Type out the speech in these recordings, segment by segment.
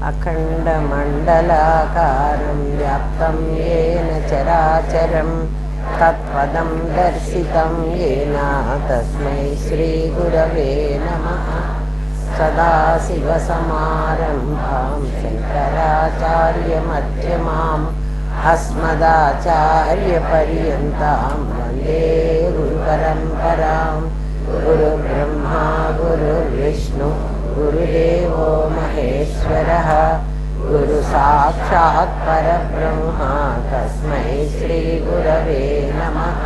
अखण्डमण्डलाकारं व्याप्तं येन चराचरं तत्पदं दर्शितं येन तस्मै श्रीगुरवे नमः। सदाशिवसमारम्भां शङ्कराचार्यमध्यमाम् अस्मदाचार्यपर्यन्तां वन्दे गुरुपरम्परां। गुरुब्रह्मा गुरुर्विष्णु गुरुदेवो महेश्वरः गुरुसाक्षात् परब्रह्मा तस्मै श्रीगुरवे नमः।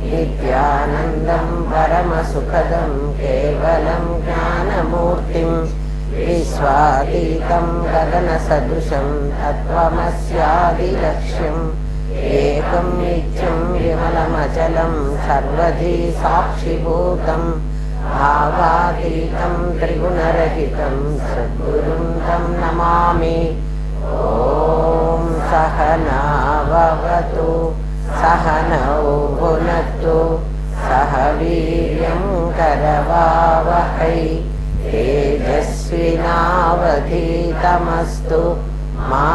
नित्यानन्दं परमसुखदं केवलं ज्ञानमूर्तिं विश्वातीतं गगनसदृशं तत्त्वमस्यादिलक्ष्यम् एकं नित्यं विमलमचलं सर्वधी साक्षिभूतं भावातीतं त्रिगुणरहितं सद्गुरुं तं नमामि। ॐ सहना भवतु सहनौ भुनक्तु सह वीर्यं करवावहै तेजस्विनावधीतमस्तु मा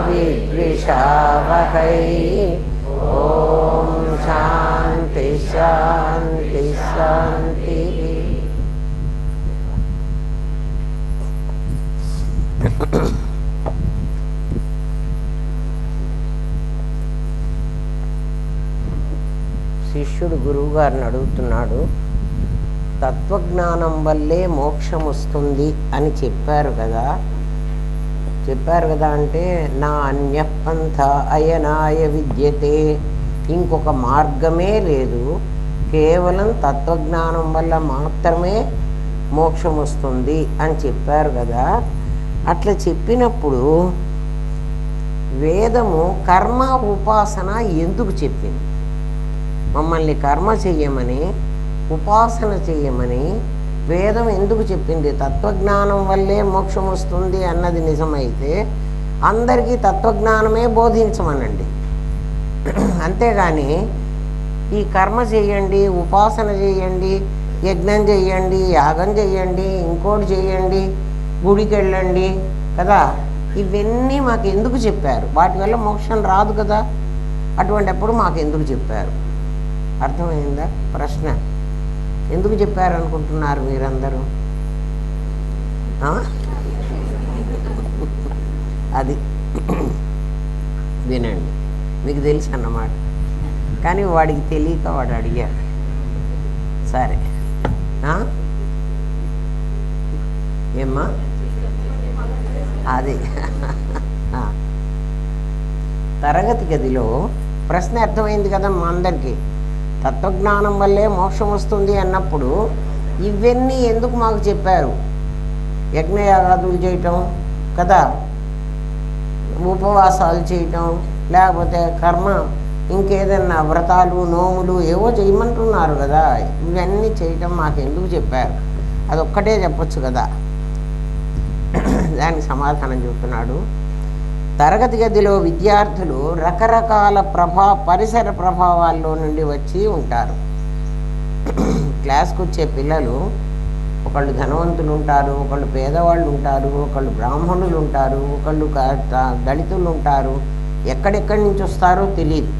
विद्विषावहै। ॐ शान्ति शान्ति शान्तिः। శిష్యుడు గురువుగారిని అడుగుతున్నాడు, తత్వజ్ఞానం వల్లే మోక్షం వస్తుంది అని చెప్పారు కదా అంటే నా అన్యపంథ అయనాయ విద్యతే, ఇంకొక మార్గమే లేదు, కేవలం తత్వజ్ఞానం వల్ల మాత్రమే మోక్షం వస్తుంది అని చెప్పారు కదా. అట్లా చెప్పినప్పుడు వేదము కర్మ ఉపాసన ఎందుకు చెప్పింది? మమ్మల్ని కర్మ చెయ్యమని ఉపాసన చెయ్యమని వేదం ఎందుకు చెప్పింది? తత్వజ్ఞానం వల్లే మోక్షం వస్తుంది అన్నది నిజమైతే అందరికీ తత్వజ్ఞానమే బోధించమనండి. అంతేగాని ఈ కర్మ చెయ్యండి, ఉపాసన చెయ్యండి, యజ్ఞం చెయ్యండి, యాగం చెయ్యండి, ఇంకోటి చెయ్యండి, గుడికి వెళ్ళండి కదా, ఇవన్నీ మాకు ఎందుకు చెప్పారు? వాటి వల్ల మోక్షం రాదు కదా. అటువంటిప్పుడు మాకు ఎందుకు చెప్పారు? అర్థమైందా ప్రశ్న? ఎందుకు చెప్పారు అనుకుంటున్నారు మీరందరూ? అది వినండి, మీకు తెలుసు అన్నమాట. కానీ వాడికి తెలియక వాడు అడిగాడు. సరే ఏమ్మా అది తరగతి గదిలో ప్రశ్న అర్థమైంది కదా మా అందరికీ. తత్వజ్ఞానం వల్లే మోక్షం వస్తుంది అన్నప్పుడు ఇవన్నీ ఎందుకు మాకు చెప్పారు? యజ్ఞయాగాదులు చేయటం కదా, ఉపవాసాలు చేయటం, లేకపోతే కర్మ ఇంకేదన్నా వ్రతాలు నోములు ఏవో చేయమంటున్నారు కదా, ఇవన్నీ చేయటం మాకు ఎందుకు చెప్పారు? అదొక్కటే చెప్పొచ్చు కదా. దానికి సమాధానం చెప్తున్నాడు. తరగతి గదిలో విద్యార్థులు రకరకాల పరిసర ప్రభావాల్లో నుండి వచ్చి ఉంటారు. క్లాస్కి వచ్చే పిల్లలు ఒకళ్ళు ధనవంతులు ఉంటారు, ఒకళ్ళు పేదవాళ్ళు ఉంటారు, ఒకళ్ళు బ్రాహ్మణులు ఉంటారు, ఒకళ్ళు దళితులు ఉంటారు. ఎక్కడెక్కడి నుంచి వస్తారో తెలియదు.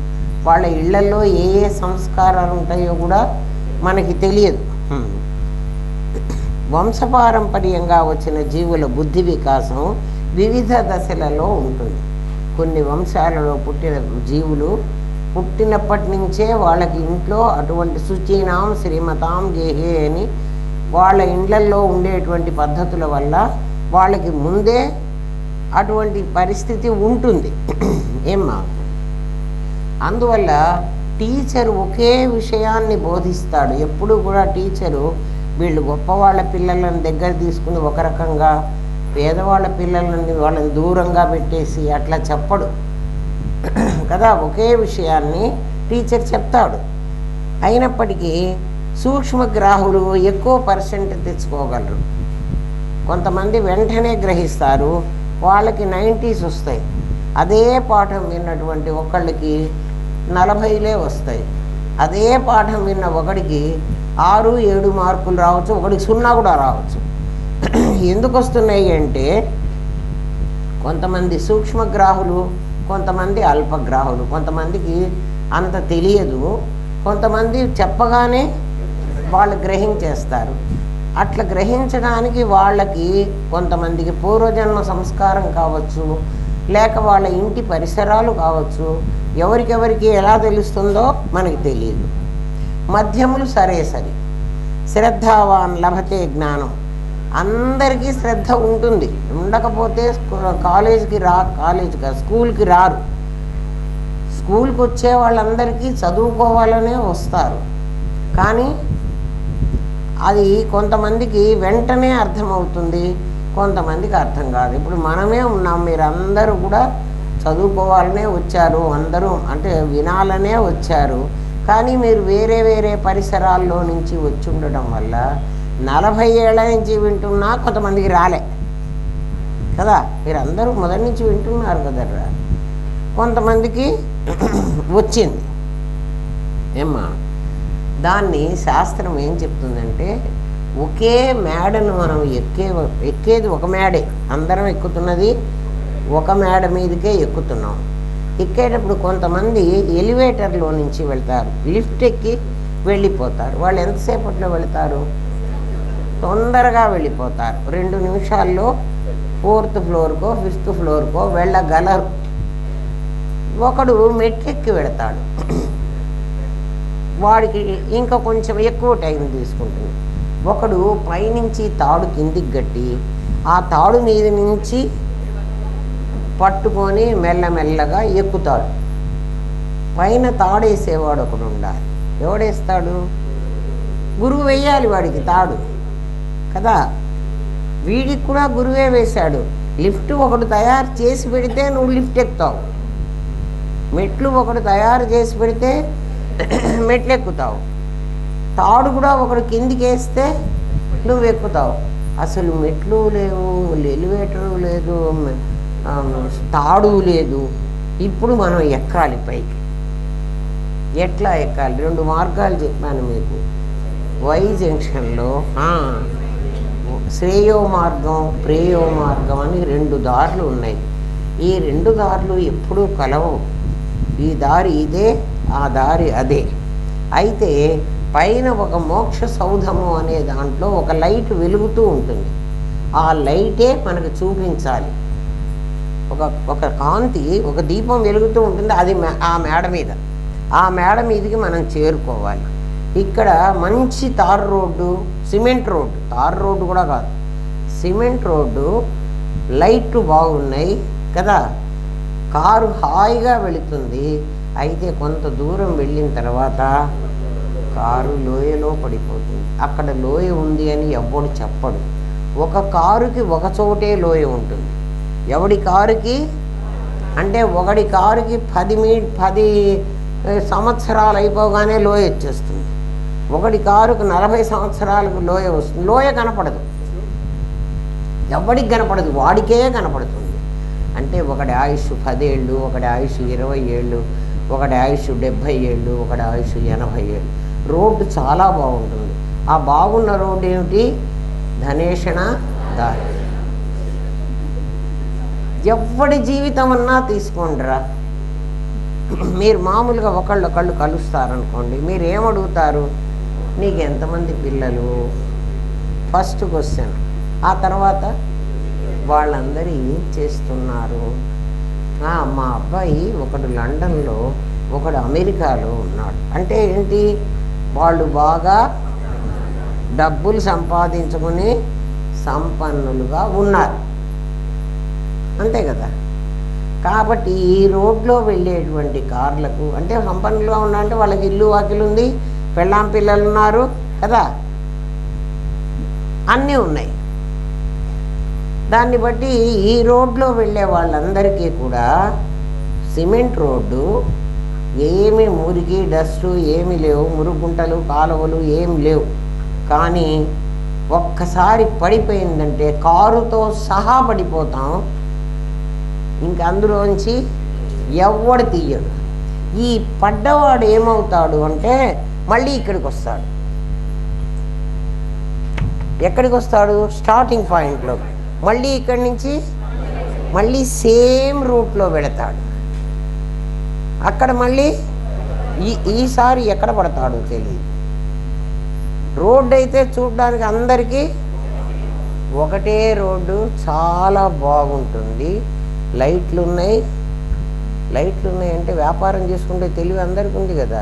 వాళ్ళ ఇళ్లలో ఏ ఏ సంస్కారాలు ఉంటాయో కూడా మనకి తెలియదు. వంశపారంపర్యంగా వచ్చిన జీవుల బుద్ధి వికాసం వివిధ దశలలో ఉంటుంది. కొన్ని వంశాలలో పుట్టిన జీవులు పుట్టినప్పటి నుంచే వాళ్ళకి ఇంట్లో అటువంటి శుచీనాం శ్రీమతాం గేహే అని వాళ్ళ ఇండ్లల్లో ఉండేటువంటి పద్ధతుల వల్ల వాళ్ళకి ముందే అటువంటి పరిస్థితి ఉంటుంది. ఏమ్మా? అందువల్ల టీచరు ఒకే విషయాన్ని బోధిస్తాడు. ఎప్పుడు కూడా టీచరు వీళ్ళు గొప్పవాళ్ళ పిల్లలను దగ్గర తీసుకుని ఒక రకంగా, పేదవాళ్ళ పిల్లలని వాళ్ళని దూరంగా పెట్టేసి అట్లా చెప్పడు కదా. ఒకే విషయాన్ని టీచర్ చెప్తాడు. అయినప్పటికీ సూక్ష్మగ్రాహులు ఎక్కువ పర్సెంట్ తెచ్చుకోగలరు. కొంతమంది వెంటనే గ్రహిస్తారు, వాళ్ళకి 90s వస్తాయి. అదే పాఠం విన్నటువంటి ఒకళ్ళకి 40లే వస్తాయి. అదే పాఠం విన్న ఒకడికి 6-7 మార్కులు రావచ్చు, ఒకడికి 0 కూడా రావచ్చు. ఎందుకు వస్తున్నాయి అంటే కొంతమంది సూక్ష్మగ్రాహులు, కొంతమంది అల్పగ్రాహులు. కొంతమందికి అంత తెలియదు, కొంతమంది చెప్పగానే వాళ్ళు గ్రహించేస్తారు. అట్లా గ్రహించడానికి వాళ్ళకి కొంతమందికి పూర్వజన్మ సంస్కారం కావచ్చు, లేక వాళ్ళ ఇంటి పరిసరాలు కావచ్చు. ఎవరికెవరికి ఎలా తెలుస్తుందో మనకి తెలియదు. మధ్యములు సరే సరి. శ్రద్ధావాన్ లభతే జ్ఞానం. అందరికీ శ్రద్ధ ఉంటుంది, ఉండకపోతే స్కూల్కి రారు. స్కూల్కి వచ్చే వాళ్ళందరికీ చదువుకోవాలనే వస్తారు. కానీ అది కొంతమందికి వెంటనే అర్థమవుతుంది, కొంతమందికి అర్థం కాదు. ఇప్పుడు మనమే ఉన్నాం, మీరందరూ కూడా చదువుకోవాలనే వచ్చారు, అందరూ అంటే వినాలనే వచ్చారు. కానీ మీరు వేరే వేరే పరిసరాల్లో నుంచి వచ్చి ఉండడం వల్ల 40 ఏళ్ళ నుంచి వింటున్నా కొంతమందికి రాలే కదా. మీరందరూ మొదటి నుంచి వింటున్నారు కదరా, కొంతమందికి వచ్చింది ఏమ్మా. దాన్ని శాస్త్రం ఏం చెప్తుందంటే, ఒకే మేడను మనం ఎక్కేది ఒక మేడే, అందరం ఎక్కుతున్నది ఒక మేడ మీదకే ఎక్కుతున్నాం. ఎక్కేటప్పుడు కొంతమంది ఎలివేటర్లో నుంచి వెళ్తారు, లిఫ్ట్ ఎక్కి వెళ్ళిపోతారు. వాళ్ళు ఎంతసేపట్లో వెళతారు? తొందరగా వెళ్ళిపోతారు. 2 నిమిషాల్లో 4th ఫ్లోర్కో 5th ఫ్లోర్కో వెళ్ళగలరు. ఒకడు మెట్లెక్కి వెళతాడు, వాడికి ఇంకా కొంచెం ఎక్కువ టైం తీసుకుంటుంది. ఒకడు పైనుంచి తాడు కిందికి గట్టి ఆ తాడు మీద నుంచి పట్టుకొని మెల్లమెల్లగా ఎక్కుతాడు. పైన తాడేసేవాడు ఒకడు ఉండాలి. ఎవడేస్తాడు? గురువు వేయాలి వాడికి తాడు కదా. వీడికి కూడా గురువే వేశాడు. లిఫ్ట్ ఒకడు తయారు చేసి పెడితే నువ్వు లిఫ్ట్ ఎక్కుతావు, మెట్లు ఒకడు తయారు చేసి పెడితే మెట్లు ఎక్కుతావు, తాడు కూడా ఒకడు కిందికి వేస్తే నువ్వు ఎక్కుతావు. అసలు మెట్లు లేవు, ఎలివేటరు లేదు, తాడు లేదు. ఇప్పుడు మనం ఎక్కాలి పైకి. ఎట్లా ఎక్కాలి? 2 మార్గాలు చెప్పాను మీకు. వై జంక్షన్లో శ్రేయో మార్గం, ప్రేయో మార్గం అని 2 దారులు ఉన్నాయి. ఈ 2 దారులు ఎప్పుడూ కలవవు. ఈ దారి ఇదే, ఆ దారి అదే. అయితే పైన ఒక మోక్ష సౌధము అనే దాంట్లో ఒక లైట్ వెలుగుతూ ఉంటుంది. ఆ లైటే మనకు చూపించాలి. ఒక కాంతి, ఒక దీపం వెలుగుతూ ఉంటుంది, అది ఆ మేడ మీద. ఆ మేడ మీదకి మనం చేరుకోవాలి. ఇక్కడ మంచి తారు రోడ్డు, సిమెంట్ రోడ్డు, తారు రోడ్డు కూడా కాదు, సిమెంట్ రోడ్డు, లైట్లు బాగున్నాయి కదా. కారు హాయిగా వెళుతుంది. అయితే కొంత దూరం వెళ్ళిన తర్వాత కారు లోయలో పడిపోతుంది. అక్కడ లోయ ఉంది అని ఎవ్వడు చెప్పడు. ఒక కారుకి ఒక చోటే లోయ ఉంటుంది. ఎవడి కారుకి అంటే ఒకడి కారుకి 10 సంవత్సరాలు అయిపోగానే లోయ వచ్చేస్తుంది. ఒకడి కారుకు 40 సంవత్సరాలకు లోయ వస్తుంది. లోయ కనపడదు, ఎవడికి కనపడదు, వాడికే కనపడుతుంది. అంటే ఒకడి ఆయుష్ 10 ఏళ్ళు, ఒకడి ఆయుష్ 20 ఏళ్ళు, ఒకడి ఆయుష్ 70 ఏళ్ళు, ఒకడి ఆయుష్ 80 ఏళ్ళు. రోడ్డు చాలా బాగుంటుంది. ఆ బాగున్న రోడ్డు ఏమిటి? ధనేషణ దారి. ఎవడి జీవితం అన్నా తీసుకోండిరా. మీరు మామూలుగా ఒకళ్ళు కలుస్తారనుకోండి, మీరు ఏమడుగుతారు? నీకు ఎంతమంది పిల్లలు? First question. ఆ తర్వాత వాళ్ళందరూ ఏం చేస్తున్నారు? మా అబ్బాయి ఒకడు లండన్లో, ఒకడు అమెరికాలో ఉన్నాడు. అంటే ఏంటి? వాళ్ళు బాగా డబ్బులు సంపాదించుకుని సంపన్నులుగా ఉన్నారు, అంతే కదా. కాబట్టి ఈ రోడ్లో వెళ్ళేటువంటి కార్లకు అంటే సంపన్నులుగా ఉన్నారంటే వాళ్ళకి ఇల్లు వాకిలు ఉంది, పెళ్ళాం పిల్లలు ఉన్నారు కదా, అన్నీ ఉన్నాయి. దాన్ని బట్టి ఈ రోడ్లో వెళ్ళే వాళ్ళందరికీ కూడా సిమెంట్ రోడ్డు, ఏమీ మురికి డస్టు ఏమీ లేవు, మురుగుంటలు కాలువలు ఏమి లేవు. కానీ ఒక్కసారి పడిపోయిందంటే కారుతో సహా పడిపోతాం, ఇంక అందులోంచి ఎవడు తీయడు. ఈ పడ్డవాడు ఏమవుతాడు అంటే మళ్ళీ ఇక్కడికి వస్తాడు. ఎక్కడికి వస్తాడు? స్టార్టింగ్ పాయింట్లో. మళ్ళీ ఇక్కడి నుంచి మళ్ళీ సేమ్ రూట్లో వెళతాడు. అక్కడ మళ్ళీ ఈసారి ఎక్కడ పడతాడో తెలియదు. రోడ్డు అయితే చూడడానికి అందరికీ ఒకటే రోడ్డు, చాలా బాగుంటుంది. లైట్లు ఉన్నాయి అంటే వ్యాపారం చేసుకుంటే తెలివి అందరికీ ఉంది కదా,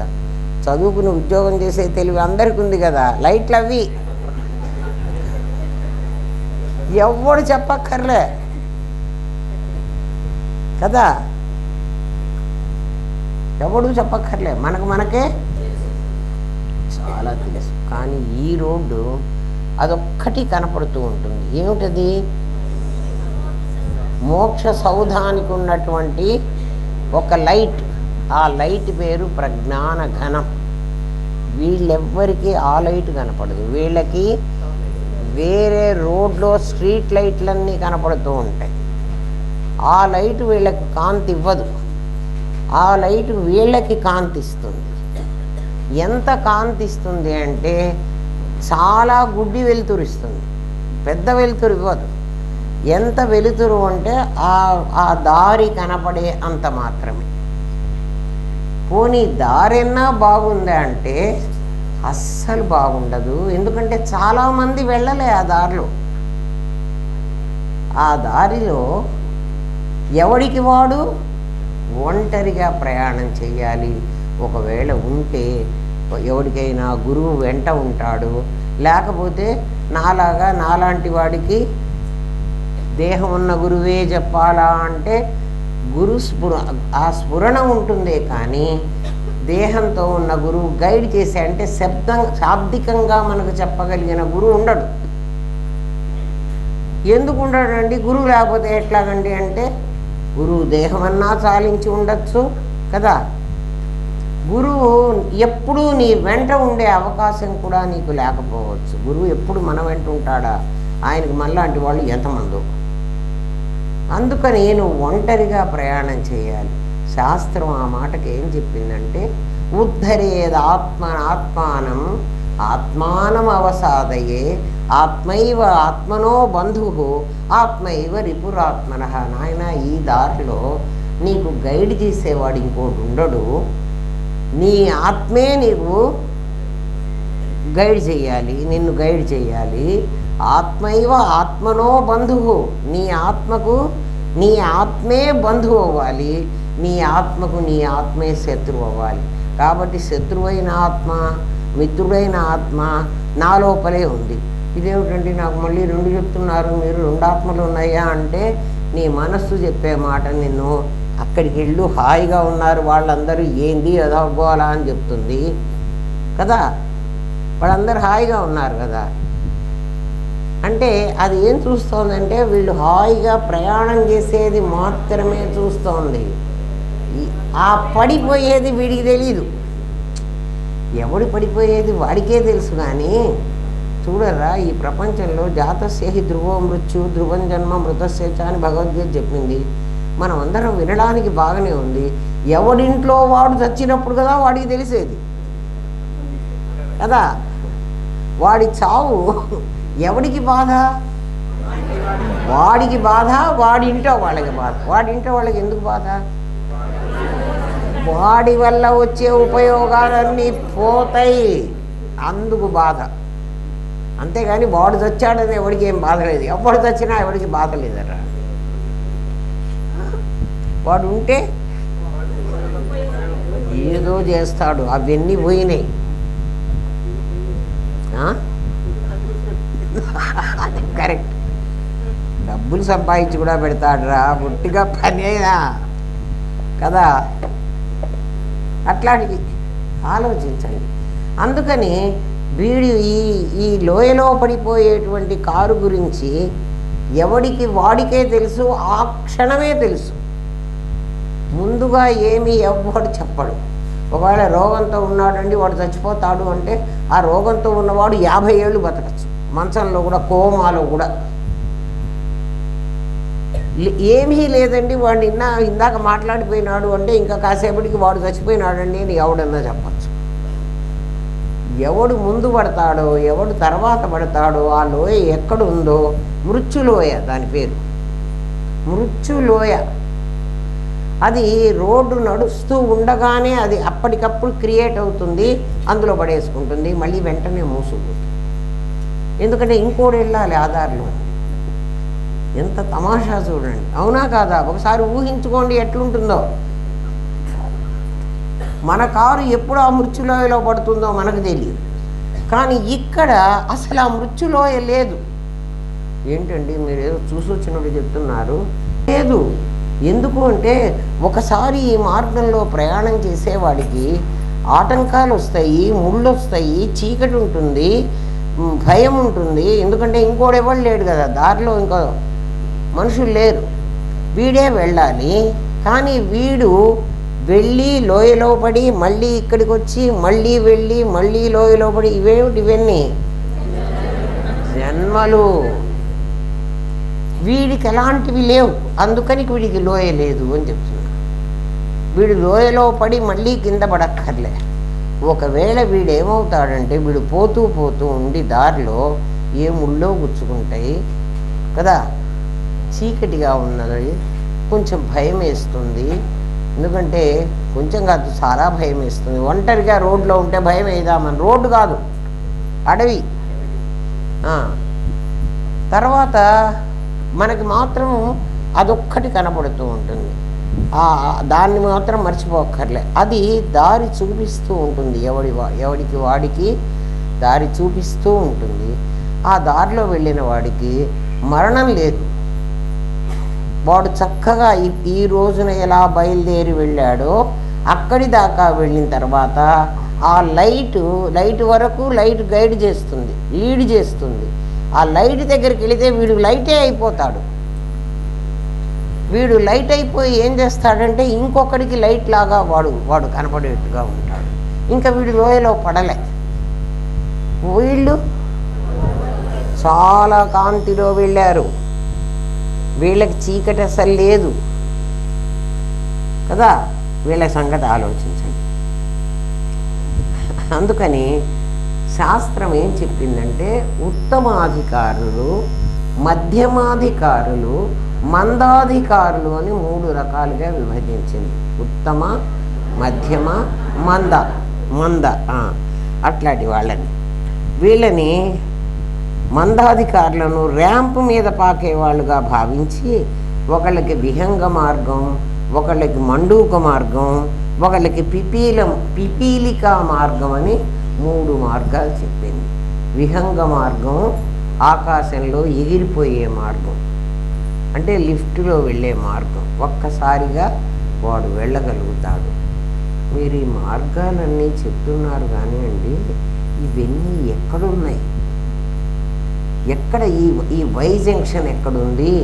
చదువుకుని ఉద్యోగం చేసే తెలివి అందరికీ ఉంది కదా. లైట్లు అవి ఎవడు చెప్పక్కర్లే కదా, ఎవడు చెప్పక్కర్లే, మనకే చాలా తెలుసు. కానీ ఈ రోడ్డు అదొక్కటి కనపడుతూ ఉంటుంది. ఏమిటది? మోక్ష సౌధానికి ఉన్నటువంటి ఒక లైట్. ఆ లైట్ పేరు ప్రజ్ఞాన ఘనం. వీళ్ళెవ్వరికీ ఆ లైట్ కనపడదు. వీళ్ళకి వేరే రోడ్లో స్ట్రీట్ లైట్లన్నీ కనపడుతూ ఉంటాయి. ఆ లైట్ వీళ్ళకి కాంతి ఇవ్వదు, ఆ లైట్ వీళ్ళకి కాంతి ఇస్తుంది. ఎంత కాంతి ఇస్తుంది అంటే చాలా గుడ్డి వెలుతురు ఇస్తుంది, పెద్ద వెలుతురు ఇవ్వదు. ఎంత వెలుతురు అంటే ఆ దారి కనపడే అంత మాత్రమే. పోనీ దారెన్నా బాగుందా అంటే అస్సలు బాగుండదు. ఎందుకంటే చాలామంది వెళ్ళలే ఆ దారిలో. ఆ దారిలో ఎవడికి వాడు ఒంటరిగా ప్రయాణం చేయాలి. ఒకవేళ ఉంటే ఎవరికైనా గురువు వెంట ఉంటాడు, లేకపోతే నాలాంటి వాడికి దేహం ఉన్న గురువే చెప్పాలా అంటే ఆ స్ఫురణ ఉంటుందే కానీ దేహంతో ఉన్న గురువు గైడ్ చేసే అంటే శాబ్దికంగా మనకు చెప్పగలిగిన గురువు ఉండడు. ఎందుకు ఉండడండి? గురువు లేకపోతే ఎట్లాగండి అంటే గురువు దేహమన్నా చాలించి ఉండొచ్చు కదా. గురువు ఎప్పుడూ నీ వెంట ఉండే అవకాశం కూడా నీకు లేకపోవచ్చు. గురువు ఎప్పుడు మన వెంట ఉంటాడా? ఆయనకు మనలాంటి వాళ్ళు ఎంతమందో. అందుకని నువ్వు ఒంటరిగా ప్రయాణం చేయాలి. శాస్త్రం ఆ మాటకి ఏం చెప్పిందంటే ఆత్మానం అవసాదయే ఆత్మైవ ఆత్మనో బంధువు ఆత్మైవ రిపురాత్మన. నాయన, ఈ దారిలో నీకు గైడ్ చేసేవాడు ఇంకోటి ఉండడు, నీ ఆత్మే నీకు గైడ్ చేయాలి, నిన్ను గైడ్ చేయాలి. ఆత్మైవ ఆత్మనో బంధువు, నీ ఆత్మకు నీ ఆత్మే బంధువు అవ్వాలి, నీ ఆత్మకు నీ ఆత్మే శత్రువు అవ్వాలి. కాబట్టి శత్రువైన ఆత్మ, మిత్రుడైన ఆత్మ నా లోపలే ఉంది. ఇదేమిటంటే నాకు మళ్ళీ రెండు చెప్తున్నారు, మీరు రెండు ఆత్మలు ఉన్నాయా అంటే నీ మనస్సు చెప్పే మాట నిన్ను అక్కడికి వెళ్ళు, హాయిగా ఉన్నారు వాళ్ళందరూ, ఏంది ఎదగోలా అని చెప్తుంది కదా. వాళ్ళందరూ హాయిగా ఉన్నారు కదా అంటే అది ఏం చూస్తోందంటే వీళ్ళు హాయిగా ప్రయాణం చేసేది మాత్రమే చూస్తోంది. ఆ పడిపోయేది వీడికి తెలీదు. ఎవడు పడిపోయేది వాడికే తెలుసు. కానీ చూడరా, ఈ ప్రపంచంలో జాతస్య ధ్రువో మృత్యు ధ్రువం జన్మ మృతస్య అని భగవద్గీత చెప్పింది. మనం అందరం వినడానికి బాగానే ఉంది. ఎవడింట్లో వాడు చచ్చినప్పుడు కదా వాడికి తెలిసేది కదా. వాడి చావు ఎవడికి బాధ? వాడికి బాధ, వాడింటో వాళ్ళకి బాధ. వాడింటో వాళ్ళకి ఎందుకు బాధ? వాడి వల్ల వచ్చే ఉపయోగాలన్నీ పోతాయి, అందుకు బాధ. అంతేగాని వాడు చచ్చాడని ఎవడికి ఏం బాధ లేదు. ఎవడు చచ్చినా ఎవడికి బాధ లేదరా. వాడు ఉంటే ఏదో చేస్తాడు, అవన్నీ పోయినాయి. అది కరెక్ట్. డబ్బులు సంపాదించి కూడా పెడతాడురా, ఒట్టిగా పని అయినా కదా. అట్లాంటివి ఆలోచించండి. అందుకని వీడు ఈ లోయలో పడిపోయేటువంటి కారు గురించి ఎవడికి వాడికే తెలుసు, ఆ క్షణమే తెలుసు. ముందుగా ఏమీ ఎవ్వడు చెప్పడు. ఒకవేళ రోగంతో ఉన్నాడండి వాడు చచ్చిపోతాడు అంటే ఆ రోగంతో ఉన్నవాడు 50 ఏళ్ళు బతకచ్చు, మంచంలో కూడా, కోమాలో కూడా. ఏమీ లేదండి వాడు ఇందాక మాట్లాడిపోయినాడు అంటే ఇంకా కాసేపటికి వాడు చచ్చిపోయినాడండి అని ఎవడన్నా చెప్పచ్చు. ఎవడు ముందు పడతాడో ఎవడు తర్వాత పడతాడో ఆ లోయ ఎక్కడుందో, మృత్యులోయ దాని పేరు. మృత్యులోయ. అది రోడ్డు నడుస్తూ ఉండగానే అది అప్పటికప్పుడు క్రియేట్ అవుతుంది, అందులో పడేసుకుంటుంది, మళ్ళీ వెంటనే మూసుకుంటుంది. ఎందుకంటే ఇంకోటి వెళ్ళాలి ఆధార్లో. ఎంత తమాషా చూడండి, అవునా కాదా? ఒకసారి ఊహించుకోండి ఎట్లుంటుందో. మన కారు ఎప్పుడు ఆ మృత్యులోయలో పడుతుందో మనకు తెలియదు, కానీ ఇక్కడ అసలు ఆ మృత్యులోయ లేదు. ఏంటండి మీరు ఏదో చూసి వచ్చినప్పుడు చెప్తున్నారు? లేదు. ఎందుకు అంటే ఒకసారి ఈ మార్గంలో ప్రయాణం చేసేవాడికి ఆటంకాలు వస్తాయి, ముళ్ళు వస్తాయి, చీకటి ఉంటుంది, భయం ఉంటుంది. ఎందుకంటే ఇంకోడెవడు లేడు కదా, దారిలో ఇంకో మనుషులు లేరు, వీడే వెళ్ళాలి. కానీ వీడు వెళ్ళి లోయలో పడి మళ్ళీ ఇక్కడికి వచ్చి మళ్ళీ వెళ్ళి మళ్ళీ లోయలో పడి ఇవన్నీ జన్మలు. వీడికి ఎలాంటివి లేవు, అందుకని వీడికి లోయ లేదు అని చెప్తున్నా. వీడు లోయలో పడి మళ్ళీ కింద పడక్కర్లే. ఒకవేళ వీడేమవుతాడంటే వీడు పోతూ పోతూ ఉండి దారిలో ఏ ముళ్ళో గుచ్చుకుంటాయి కదా, చీకటిగా ఉన్నది, కొంచెం భయం వేస్తుంది. ఎందుకంటే కొంచెం కాదు, చాలా భయం వేస్తుంది. ఒంటరిగా రోడ్లో ఉంటే భయం వేద్దామని, రోడ్డు కాదు అడవి. తర్వాత మనకి మాత్రం అదొక్కటి కనపడుతూ ఉంటుంది, దాన్ని మాత్రం మర్చిపోక్కర్లే. అది దారి చూపిస్తూ ఉంటుంది, ఎవడికి వాడికి దారి చూపిస్తూ ఉంటుంది. ఆ దారిలో వెళ్ళిన వాడికి మరణం లేదు. వాడు చక్కగా ఈ రోజున ఎలా బయలుదేరి వెళ్ళాడో అక్కడి దాకా వెళ్ళిన తర్వాత ఆ లైట్ వరకు లైట్ గైడ్ చేస్తుంది, లీడ్ చేస్తుంది. ఆ లైట్ దగ్గరికి వెళితే వీడు లైటే అయిపోతాడు. వీడు లైట్ అయిపోయి ఏం చేస్తాడంటే ఇంకొకడికి లైట్ లాగా వాడు కనపడేట్టుగా ఉంటాడు. ఇంకా వీడు లోయలో పడలే. వీళ్ళు చాలా కాంతిలో వెళ్ళారు, వీళ్ళకి చీకటి అసలు లేదు కదా. వీళ్ళ సంగతి ఆలోచించండి. అందుకని శాస్త్రం ఏం చెప్పిందంటే ఉత్తమాధికారులు, మధ్యమాధికారులు, మందాధికారులు అని 3 రకాలుగా విభజించింది. ఉత్తమ, మధ్యమ, మంద అట్లాంటి వాళ్ళని. వీళ్ళని మందాధికారులను ర్యాంపు మీద పాకేవాళ్ళుగా భావించి ఒకళ్ళకి విహంగ మార్గం, ఒకళ్ళకి మండూక మార్గం, ఒకళ్ళకి పిపీలికా మార్గం అని 3 మార్గాలు చెప్పింది. విహంగ మార్గం ఆకాశంలో ఎగిరిపోయే మార్గం, అంటే లిఫ్ట్లో వెళ్ళే మార్గం. ఒక్కసారిగా వాడు వెళ్ళగలుగుతాడు. మీరు ఈ మార్గాలన్నీ చెప్తున్నారు కానీ అండి, ఇవన్నీ ఎక్కడున్నాయి? ఎక్కడ ఈ వై జంక్షన్ ఎక్కడుంది?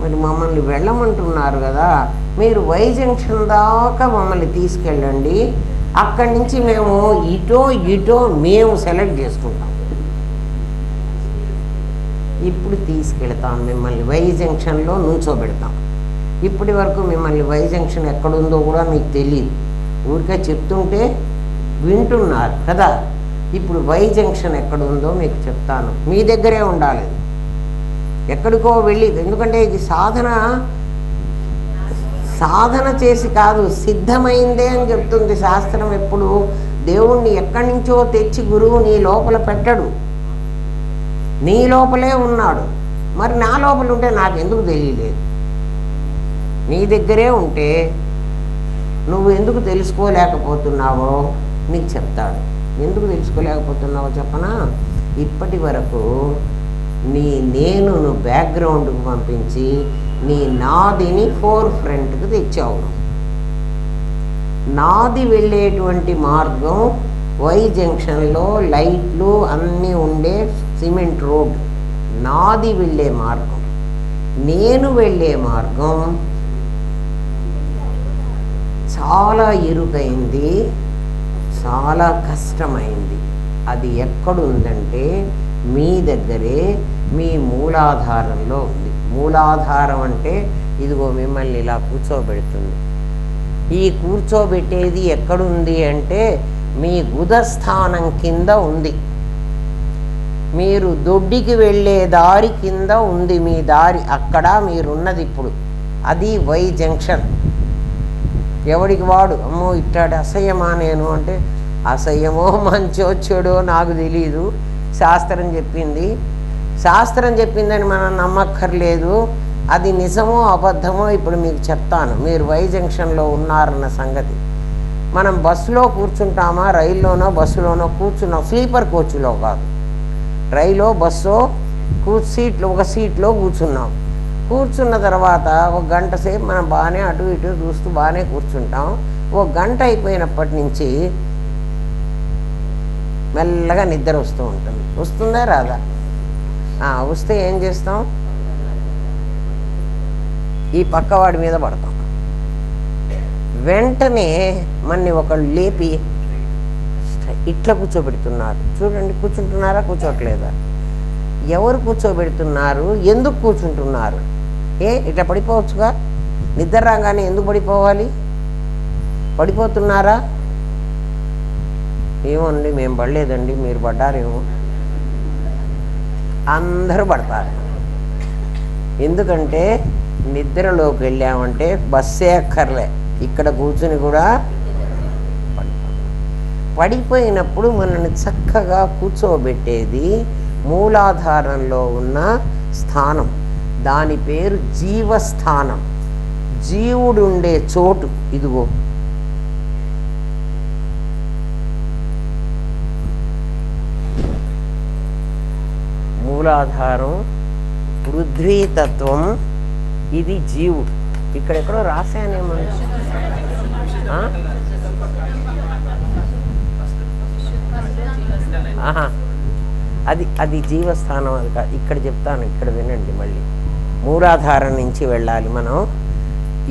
మరి మమ్మల్ని వెళ్ళమంటున్నారు కదా, మీరు వై జంక్షన్ దాకా మమ్మల్ని తీసుకెళ్ళండి, అక్కడి నుంచి మేము ఇటో మేము సెలెక్ట్ చేసుకుంటాం. ఇప్పుడు తీసుకెళ్తాం మిమ్మల్ని, వై జంక్షన్లో నుంచోబెడతాం. ఇప్పటి వరకు మిమ్మల్ని వై జంక్షన్ ఎక్కడుందో కూడా మీకు తెలియదు, ఊరికే చెప్తుంటే వింటున్నారు కదా. ఇప్పుడు వై జంక్షన్ ఎక్కడుందో మీకు చెప్తాను, మీ దగ్గరే ఉండాలి, ఎక్కడికో వెళ్ళి. ఎందుకంటే ఇది సాధన చేసి కాదు, సిద్ధమైందే అని చెప్తుంది శాస్త్రం. ఎప్పుడు దేవుణ్ణి ఎక్కడి నుంచో తెచ్చి గురువు నీ లోపల పెట్టడు, నీ లోపలే ఉన్నాడు. మరి నా లోపల ఉంటే నాకెందుకు తెలియలేదు? నీ దగ్గరే ఉంటే నువ్వు ఎందుకు తెలుసుకోలేకపోతున్నావో నీకు చెప్తాడు. ఎందుకు తెలుసుకోలేకపోతున్నావో చెప్పనా? ఇప్పటి వరకు నేను బ్యాక్గ్రౌండ్కి పంపించి నీ నాదిని ఫోర్ ఫ్రంట్కి తెచ్చావు. నాది వెళ్ళేటువంటి మార్గం వై జంక్షన్లో లైట్లు అన్నీ ఉండే సిమెంట్ రోడ్ నాది వెళ్ళే మార్గం. నేను వెళ్ళే మార్గం చాలా ఇరుకైంది, చాలా కష్టమైంది. అది ఎక్కడుందంటే మీ దగ్గరే, మీ మూలాధారంలో ఉంది. మూలాధారం అంటే ఇదిగో మిమ్మల్ని ఇలా కూర్చోబెడుతుంది. ఈ కూర్చోబెట్టేది ఎక్కడుంది అంటే మీ గుదస్థానం కింద ఉంది. మీరు దొడ్డికి వెళ్ళే దారి కింద ఉంది మీ దారి, అక్కడ మీరున్నది ఇప్పుడు. అది వై జంక్షన్. ఎవడికి వాడు అమ్మో ఇట్టాడు అసహ్యమా నేను అంటే, అసహ్యమో మంచో చెడో నాకు తెలీదు, శాస్త్రం చెప్పింది. శాస్త్రం చెప్పిందని మనం నమ్మక్కర్లేదు. అది నిజమో అబద్ధమో ఇప్పుడు మీకు చెప్తాను. మీరు వై జంక్షన్లో ఉన్నారన్న సంగతి. మనం బస్సులో కూర్చుంటామా, రైల్లోనో బస్సులోనో కూర్చున్నాం, స్లీపర్ కోచ్లో కాదు, రైలో బస్సు ఒక సీట్లో కూర్చున్నాం. కూర్చున్న తర్వాత ఒక గంట సేపు మనం బాగానే అటు ఇటు చూస్తూ బాగానే కూర్చుంటాం. ఒక గంట అయిపోయినప్పటి నుంచి మెల్లగా నిద్ర వస్తూ ఉంటుంది. వస్తుందా రాదా? వస్తే ఏం చేస్తాం? ఈ పక్కవాడి మీద పడతాం. వెంటనే మన్ని ఒకళ్ళు లేపి ఇట్లా కూర్చోబెడుతున్నారు. చూడండి, కూర్చుంటున్నారా కూర్చోట్లేదా? ఎవరు కూర్చోబెడుతున్నారు? ఎందుకు కూర్చుంటున్నారు? ఇట్లా పడిపోవచ్చుగా. నిద్ర రాగానే ఎందుకు పడిపోవాలి? పడిపోతున్నారా? ఏమోండి మేము పడలేదండి, మీరు పడ్డారేమో. అందరూ పడతారు. ఎందుకంటే నిద్రలోకి వెళ్ళామంటే బస్సే అక్కర్లే, ఇక్కడ కూర్చుని కూడా పడిపోయినప్పుడు మనల్ని చక్కగా కూర్చోబెట్టేది మూలాధారంలో ఉన్న స్థానం. దాని పేరు జీవస్థానం. జీవుడు ఉండే చోటు ఇదిగో. మూలాధారం, పృథ్వీతత్వం, ఇది జీవుడు. ఇక్కడెక్కడో రాశానేమో. అది జీవస్థానం. అది కాదు, ఇక్కడ చెప్తాను, ఇక్కడ వినండి. మళ్ళీ మూలాధారం నుంచి వెళ్ళాలి మనం.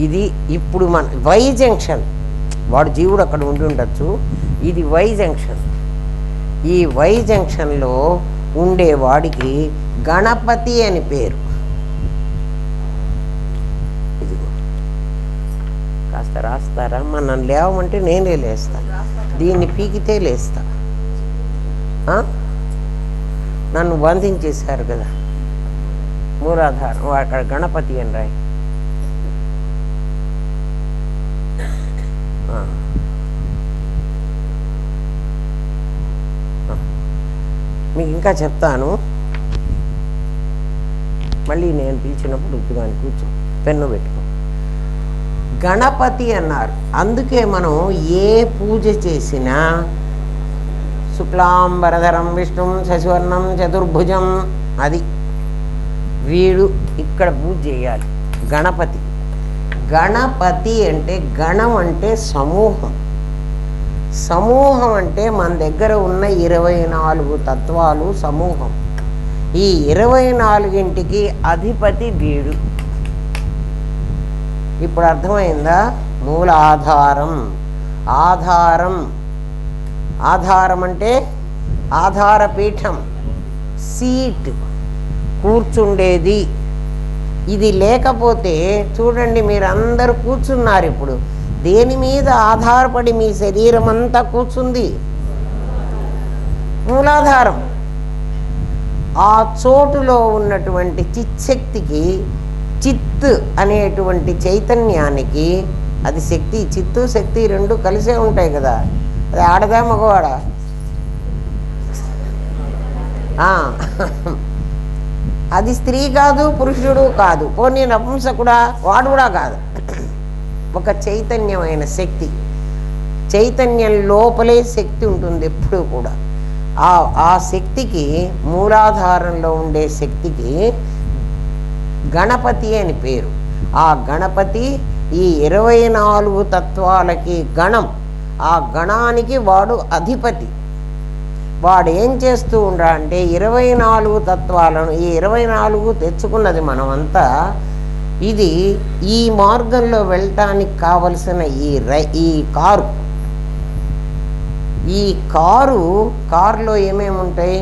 ఇది ఇప్పుడు మన వై జంక్షన్. వాడు జీవుడు అక్కడ ఉండి ఉండొచ్చు. ఇది వై జంక్షన్. ఈ వై జంక్షన్లో ఉండేవాడికి గణపతి అని పేరు. ఇదిగో కాస్త రాస్తారా? మనం లేవమంటే నేనే లేస్తా, దీన్ని పీకితే లేస్తా. నన్ను బంధించేశారు కదా. మూలాధారం, అక్కడ గణపతి అని రాయి. మీకు ఇంకా చెప్తాను. మళ్ళీ నేను పిలిచినప్పుడు ఉద్యోగాన్ని కూర్చో, పెన్ను పెట్టుకో. గణపతి అన్నారు. అందుకే మనం ఏ పూజ చేసినా శుక్లాంబరధరం విష్ణుం శశివర్ణం చతుర్భుజం, అది వీడు ఇక్కడ పూజ చేయాలి. గణపతి. గణపతి అంటే గణం అంటే సమూహం. సమూహం అంటే మన దగ్గర ఉన్న 24 తత్వాలు సమూహం. ఈ 24ంటికి అధిపతి వీడు. ఇప్పుడు అర్థమైందా? మూలాధారం. ఆధారం. ఆధారం అంటే ఆధారపీఠం, సీట్, కూర్చుండేది. ఇది లేకపోతే చూడండి, మీరందరూ కూర్చున్నారు. ఇప్పుడు దేని మీద ఆధారపడి మీ శరీరం అంతా కూర్చుంది? మూలాధారం. ఆ చోటులో ఉన్నటువంటి చిచ్చక్తికి, చిత్ అనేటువంటి చైతన్యానికి, అది శక్తి, చిత్తు శక్తి రెండు కలిసే ఉంటాయి కదా. అది ఆడదా మగవాడా? అది స్త్రీ కాదు, పురుషుడు కాదు, పోనీ నపుంసకుడా, వాడు కూడా కాదు. ఒక చైతన్యమైన శక్తి. చైతన్యం లోపలే శక్తి ఉంటుంది ఎప్పుడూ కూడా. ఆ శక్తికి, మూలాధారంలో ఉండే శక్తికి గణపతి అని పేరు. ఆ గణపతి ఈ 24 తత్వాలకి గణం. ఆ గణానికి వాడు అధిపతి. వాడు ఏం చేస్తూ ఉండరా అంటే 24 తత్వాలను, ఈ 24 తెచ్చుకున్నది మనమంతా. ఇది ఈ మార్గంలో వెళ్ళటానికి కావలసిన ఈ కారు. ఈ కారులో ఏమేమి ఉంటాయి?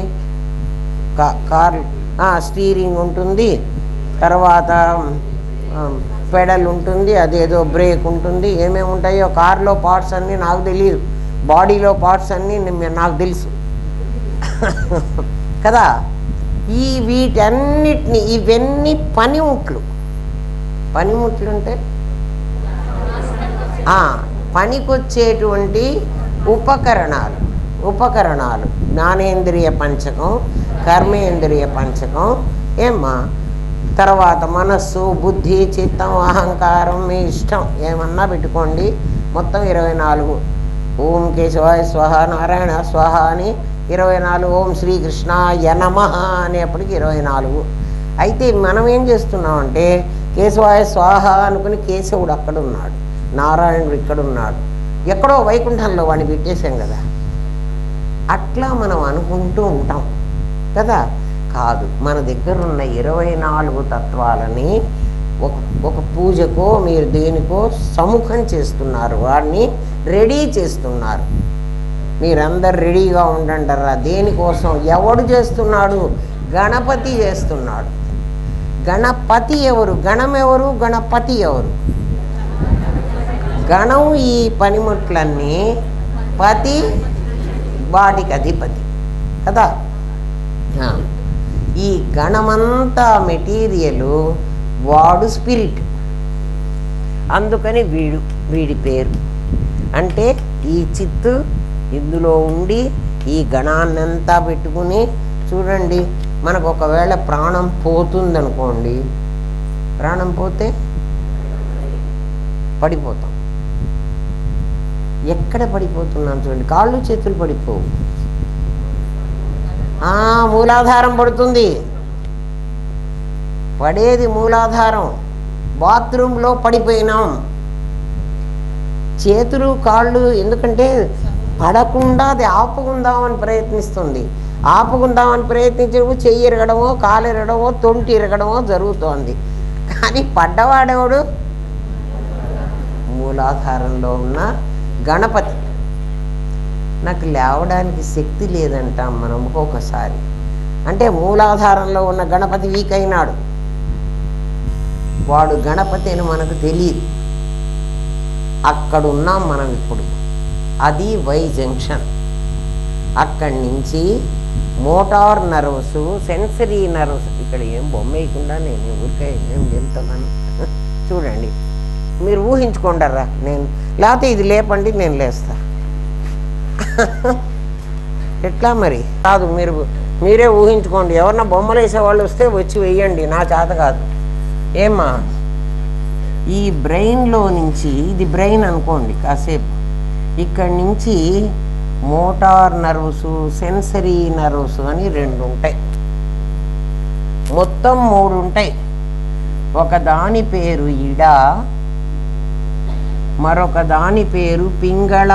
స్టీరింగ్ ఉంటుంది, తర్వాత పెడల్ ఉంటుంది, అదేదో బ్రేక్ ఉంటుంది. ఏమేమి ఉంటాయో కార్లో పార్ట్స్ అన్నీ నాకు తెలియదు, బాడీలో పార్ట్స్ అన్నీ నాకు తెలుసు. కదా. వీటన్నిటిని ఇవన్నీ పనిముట్లు అంటే పనికొచ్చేటువంటి ఉపకరణాలు జ్ఞానేంద్రియ పంచకం, కర్మేంద్రియ పంచకం, ఏమ్మా, తర్వాత మనస్సు, బుద్ధి, చిత్తం, అహంకారం, మీ ఇష్టం ఏమన్నా పెట్టుకోండి. మొత్తం 24. ఓం కేశవాయ స్వహ, నారాయణ స్వహ అని 24, ఓం శ్రీకృష్ణాయ నమః అనేప్పటికి 24. అయితే మనం ఏం చేస్తున్నామంటే కేశవాయ స్వాహ అనుకుని కేశవుడు అక్కడ ఉన్నాడు, నారాయణుడు ఇక్కడ ఉన్నాడు, ఎక్కడో వైకుంఠంలో వాడిని పెట్టేశాం కదా. అట్లా మనం అనుకుంటూ ఉంటాం కదా. కాదు, మన దగ్గర ఉన్న 24 తత్వాలని ఒక పూజకో మీరు దేనికో సముఖం చేస్తున్నారు, వాడిని రెడీ చేస్తున్నారు. మీరందరు రెడీగా ఉండంటారా? దేనికోసం? ఎవడు చేస్తున్నాడు? గణపతి చేస్తున్నాడు. గణపతి ఎవరు? గణం ఎవరు? గణపతి ఎవరు? గణం ఈ పనిముట్లన్నీ, పతి వాటికి అధిపతి కదా. ఈ గణమంతా మెటీరియలు, వాడు స్పిరిట్. అందుకని వీడి పేరు అంటే ఈ చిత్తు ఇందులో ఉండి ఈ గణాన్నంతా పెట్టుకుని చూడండి. మనకు ఒకవేళ ప్రాణం పోతుందనుకోండి, ప్రాణం పోతే పడిపోతాం. ఎక్కడ పడిపోతున్నాం చూడండి, కాళ్ళు చేతులు పడిపోవు, మూలాధారం పడుతుంది. పడేది మూలాధారం. బాత్రూంలో పడిపోయినాం. చేతులు కాళ్ళు ఎందుకంటే పడకుండా అది ఆపుకుందామని ప్రయత్నిస్తుంది. ఆపుకుందామని ప్రయత్నించినప్పుడు చెయ్యి ఎరగడమో, కాలు ఎరగడమో, తొంటి ఎరగడమో జరుగుతోంది. కానీ పడ్డవాడేవాడు? మూలాధారంలో ఉన్న గణపతి. నాకు లేవడానికి శక్తి లేదంటాం మనం ఒక్కొక్కసారి. అంటే మూలాధారంలో ఉన్న గణపతి వీక్ అయినాడు. వాడు గణపతి అని మనకు తెలియదు. అక్కడున్నాం మనం ఇప్పుడు. అది వై జంక్షన్. అక్కడి నుంచి మోటార్ నర్వస్, సెన్సరీ నర్వస్. ఇక్కడ ఏం బొమ్మ వేయకుండా నేను ఊరికే ఏం వెళ్తున్నాను చూడండి. మీరు ఊహించుకుంటారా? నేను లేకపోతే ఇది లేపండి, నేను లేస్తా. ఎట్లా మరి? కాదు, మీరే ఊహించుకోండి. ఎవరన్నా బొమ్మలు వేసేవాళ్ళు వస్తే వచ్చి వెయ్యండి, నా చేత కాదు. ఏమ్మా, ఈ బ్రెయిన్లో నుంచి, ఇది బ్రెయిన్ అనుకోండి కాసేపు, ఇక్కడి నుంచి మోటార్ నర్వస్, సెన్సరీ నర్వస్ అని 2 ఉంటాయి. మొత్తం 3 ఉంటాయి. ఒక దాని పేరు ఇడ, మరొక దాని పేరు పింగళ,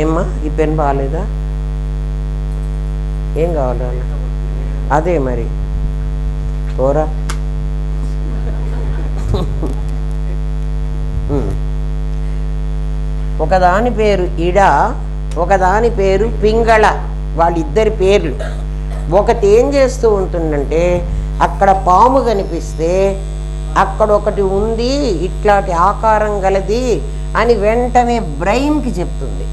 ఏమ్మా ఈ పెన్ బాగాలేదా? ఏం కావాలి? అదే మరి పోరా. ఒకదాని పేరు ఇడ, ఒకదాని పేరు పింగళ. వాళ్ళిద్దరి పేర్లు. ఒకటి ఏం చేస్తూ ఉంటుందంటే, అక్కడ పాము కనిపిస్తే అక్కడ ఒకటి ఉంది, ఇట్లాంటి ఆకారం గలది అని వెంటనే బ్రెయిన్కి చెప్తుంది.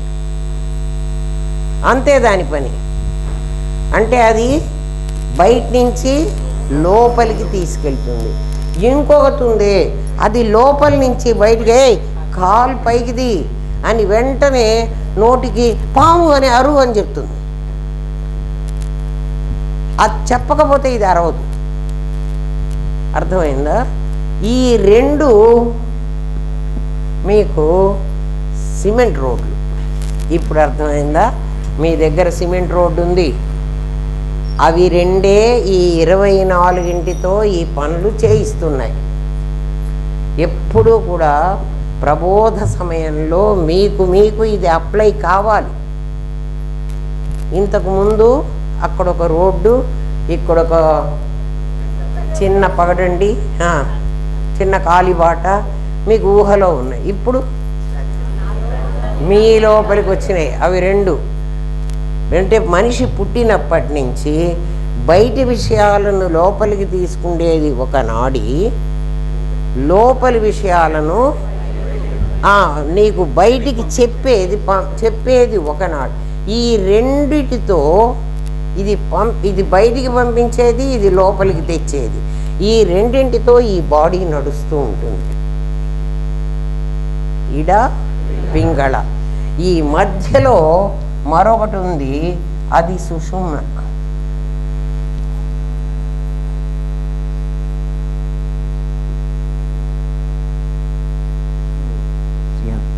అంతే దాని పని. అంటే అది బయట నుంచి లోపలికి తీసుకెళ్తుంది. ఇంకొకటి ఉంది, అది లోపల నుంచి బయటికి కాలు పైకిది అని వెంటనే నోటికి పాము అని అరువు అని చెప్తుంది. అది చెప్పకపోతే ఇది అరవదు. అర్థమైందా? ఈ 2 మీకు సిమెంట్ రోడ్లు. ఇప్పుడు అర్థమైందా? మీ దగ్గర సిమెంట్ రోడ్డు ఉంది. అవి 2 ఈ 24 ఈ పనులు చేయిస్తున్నాయి. ఎప్పుడూ కూడా ప్రబోధ సమయంలో మీకు ఇది అప్లై కావాలి. ఇంతకుముందు అక్కడొక రోడ్డు, ఇక్కడొక చిన్న పగడండి, చిన్న కాలిబాట మీకు ఊహలో ఉన్నాయి. ఇప్పుడు మీ లోపలికి వచ్చినాయి అవి 2. అంటే మనిషి పుట్టినప్పటి నుంచి బయటి విషయాలను లోపలికి తీసుకునేది ఒక నాడి, లోపలి విషయాలను నీకు బయటికి చెప్పేది ఒకనాడు. ఈ రెండిటితో ఇది బయటికి పంపించేది, ఇది లోపలికి తెచ్చేది. ఈ రెండింటితో ఈ బాడీ నడుస్తూ ఉంటుంది. ఇడ పింగళ. ఈ మధ్యలో మరొకటి ఉంది, అది సుషుమ్న.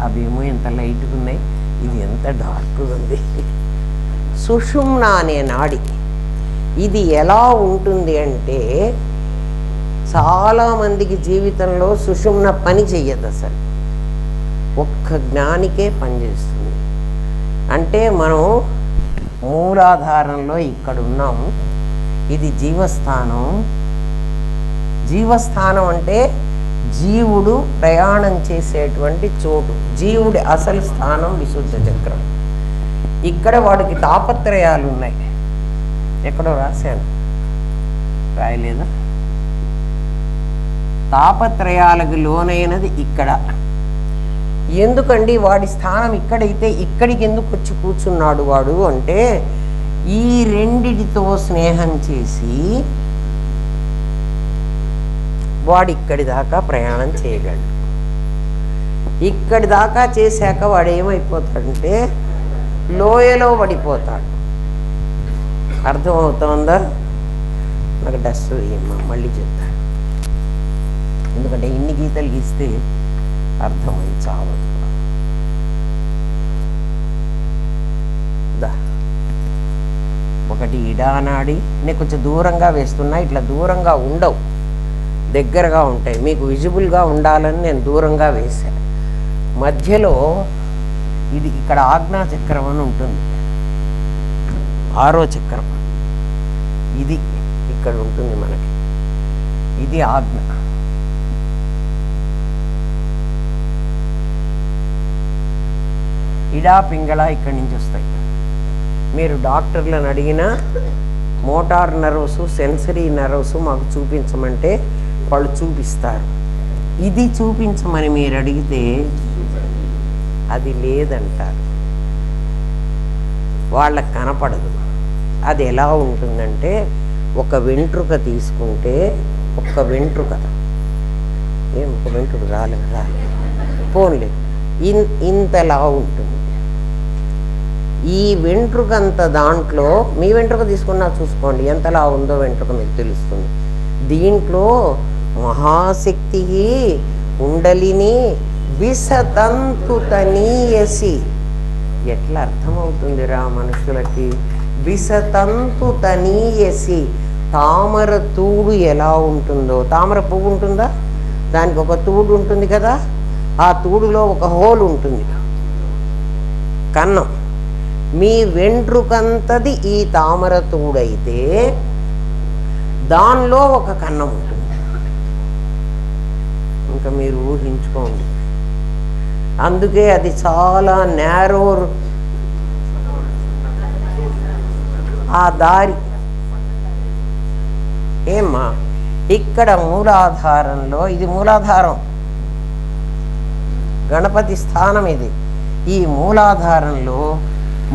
అవేమో ఎంత లైట్గా ఉన్నాయి, ఇది ఎంత డార్క్గా ఉంది. సుషుమ్న అనే నాడి. ఇది ఎలా ఉంటుంది అంటే, చాలామందికి జీవితంలో సుషుమ్న పని చెయ్యదు అసలు, ఒక్క జ్ఞానికే పనిచేస్తుంది. అంటే మనం మూలాధారంలో ఇక్కడ ఉన్నాము. ఇది జీవస్థానం. జీవస్థానం అంటే జీవుడు ప్రయాణం చేసేటువంటి చోటు. జీవుడి అసలు స్థానం విశుద్ధ చక్రం. ఇక్కడ వాడికి తాపత్రయాలు ఉన్నాయి. ఎక్కడో రాశాను, రాయలేదా? తాపత్రయాలకు లోనైనది ఇక్కడ. ఎందుకండి వాడి స్థానం ఇక్కడైతే ఇక్కడికి ఎందుకు వచ్చి కూర్చున్నాడు వాడు అంటే, ఈ రెండిటితో స్నేహం చేసి వాడు ఇక్కడి దాకా ప్రయాణం చేయగలడు. ఇక్కడి దాకా చేశాక వాడు ఏమైపోతాడంటే లోయలో పడిపోతాడు. అర్థమవుతుందా? నాకు డస్ట్ మళ్ళీ చెప్తాను, ఎందుకంటే ఇన్ని గీతలు గీస్తే అర్థమై చావదు. ఒకటి ఇడానాడి. నేను కొంచెం దూరంగా వేస్తున్నా, ఇట్లా దూరంగా ఉండవు, దగ్గరగా ఉంటాయి. మీకు విజిబుల్గా ఉండాలని నేను దూరంగా వేశాను. మధ్యలో ఇది ఇక్కడ ఆజ్ఞా చక్రం అని ఉంటుంది, 6వ చక్రం. ఇది ఇక్కడ ఉంటుంది మనకి, ఇది ఆజ్ఞ. ఇడా పింగళ ఇక్కడి నుంచి వస్తాయి. మీరు డాక్టర్లను అడిగినా మోటార్ నర్వ్స్, సెన్సరీ నర్వ్స్ మాకు చూపించమంటే వాళ్ళు చూపిస్తారు. ఇది చూపించమని మీరు అడిగితే అది లేదంటారు, వాళ్ళకి కనపడదు. అది ఎలా ఉంటుందంటే, ఒక వెంట్రుక తీసుకుంటే ఒక వెంట్రుక రాలేదు పోన్లే, ఇంతలా ఉంటుంది. ఈ వెంట్రుకంత దాంట్లో, మీ వెంట్రుక తీసుకున్నా చూసుకోండి ఎంతలా ఉందో వెంట్రుక మీకు తెలుస్తుంది. దీంట్లో మహాశక్తి కుండలిని విసతంతు తనీయసి. ఎట్లా అర్థమవుతుందిరా మనుషులకి? విసతంతు తనీయసి. తామర తూడు ఎలా ఉంటుందో, తామర పువ్వు ఉంటుందా, దానికి ఒక తూడు ఉంటుంది కదా, ఆ తూడులో ఒక హోల్ ఉంటుంది, కన్నం. మీ వెంట్రుకంతది ఈ తామర తూడైతే దానిలో ఒక కన్నం ఉంటుంది. ఇంకా మీరు ఊహించుకోండి. అందుకే అది చాలా నేరో, ఆ దారి. ఏమ్మా, ఇక్కడ మూలాధారంలో, ఇది మూలాధారం, గణపతి స్థానం ఇది. ఈ మూలాధారంలో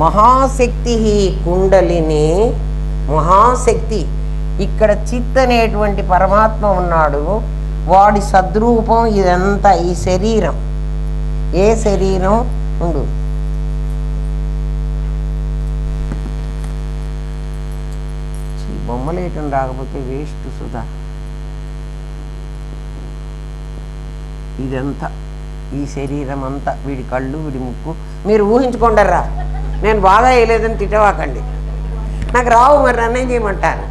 మహాశక్తి కుండలిని, మహాశక్తి. ఇక్కడ చిత్ అనేటువంటి పరమాత్మ ఉన్నాడు, వాడి సద్రూపం ఇదంతా. ఈ శరీరం, ఏ శరీరం ఉండు, బొమ్మలేయటం రాకపోతే వేస్ట్ సుధా. ఇదంతా ఈ శరీరం అంతా, వీడి కళ్ళు, వీడి ముక్కు. మీరు ఊహించుకోండర్రా, నేను బాగా వేయలేదని తిట్టవాకండి, నాకు రావు, మరి నన్నేం చేయమంటారు?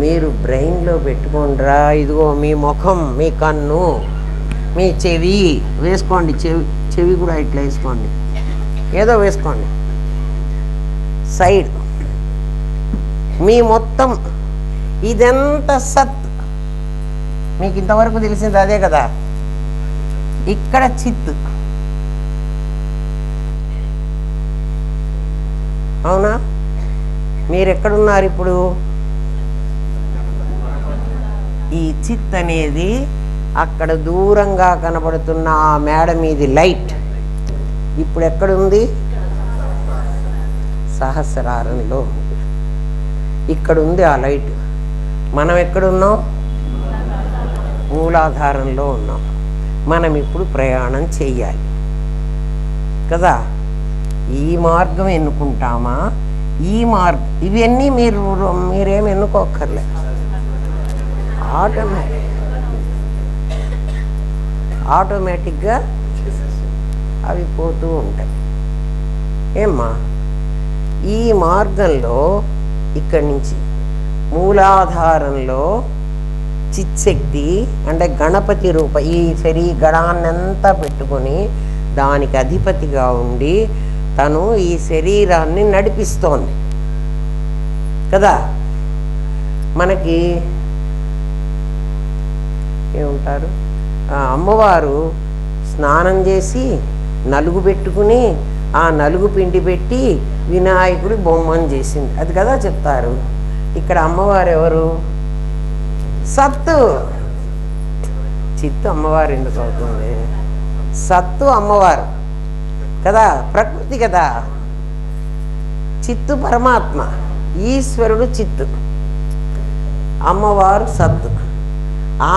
మీరు బ్రెయిన్లో పెట్టుకోండిరా. ఇదిగో మీ ముఖం, మీ కన్ను, మీ చెవి వేసుకోండి. చెవి కూడా ఇట్లా వేసుకోండి, ఏదో వేసుకోండి సైడ్. మీ మొత్తం ఇదంతా సత్. మీకు ఇంతవరకు తెలిసింది అదే కదా. ఇక్కడ చిత్, అవునా? మీరు ఎక్కడున్నారు ఇప్పుడు? ఈ చిత్ అనేది అక్కడ దూరంగా కనబడుతున్న ఆ మేడ మీది లైట్ ఇప్పుడు ఎక్కడుంది? సహస్రారంలో ఉంది. ఇక్కడ ఉంది ఆ లైట్. మనం ఎక్కడున్నాం? మూలాధారంలో ఉన్నాం. మనం ఇప్పుడు ప్రయాణం చెయ్యాలి కదా. ఈ మార్గం ఎన్నుకుంటామా, ఈ మార్గం, ఇవన్నీ మీరేమి ఎన్నుకోక్కర్లే, ఆటోమేటిక్గా అవి పోతూ ఉంటాయి. ఏమ్మా, ఈ మార్గంలో ఇక్కడి నుంచి మూలాధారంలో చిత్శక్తి అంటే గణపతి రూప ఈ గణాన్నంతా పెట్టుకొని దానికి అధిపతిగా ఉండి తను ఈ శరీరాన్ని నడిపిస్తోంది కదా. మనకి ఏమంటారు, అమ్మవారు స్నానం చేసి నలుగు పెట్టుకుని ఆ నలుగు పిండి పెట్టి వినాయకుడి బొమ్మను చేసింది, అది కదా చెప్తారు. ఇక్కడ అమ్మవారు ఎవరు? సత్తు. చిత్తు అమ్మవారు ఎందుకు అవుతుంది? సత్తు అమ్మవారు కదా, ప్రకృతి కదా. చిత్తు పరమాత్మ, ఈశ్వరుడు చిత్తు, అమ్మవారు సత్తు.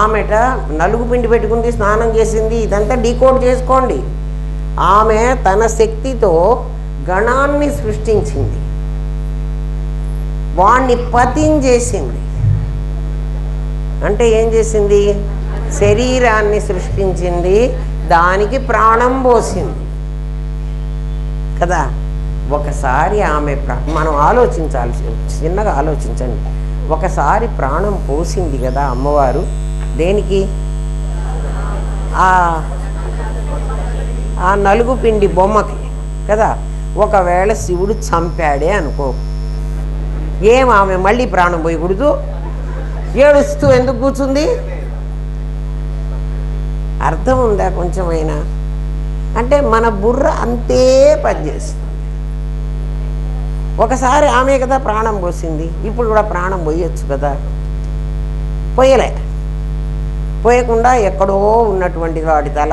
ఆమెట నలుగు పిండి పెట్టుకుంది, స్నానం చేసింది, ఇదంతా డీకోడ్ చేసుకోండి. ఆమె తన శక్తితో గణాన్ని సృష్టించింది, వాణ్ణి పతించేసింది. అంటే ఏం చేసింది? శరీరాన్ని సృష్టించింది, దానికి ప్రాణం పోసింది కదా. ఒకసారి ఆమె మనం ఆలోచించాల్సి, చిన్నగా ఆలోచించండి. ఒకసారి ప్రాణం పోసింది కదా అమ్మవారు, దేనికి? ఆ నలుగు పిండి బొమ్మకి కదా. ఒకవేళ శివుడు చంపాడే అనుకో, ఏం ఆమె మళ్ళీ ప్రాణం పోయకూడదు? ఏడుస్తూ ఎందుకు కూర్చుంది? అర్థం ఉందా కొంచెమైనా? అంటే మన బుర్ర అంతే పనిచేస్తుంది. ఒకసారి ఆమె కదా ప్రాణం పోసింది, ఇప్పుడు కూడా ప్రాణం పోయొచ్చు కదా. పోయలే, పోయకుండా ఎక్కడో ఉన్నటువంటి వాడి తల,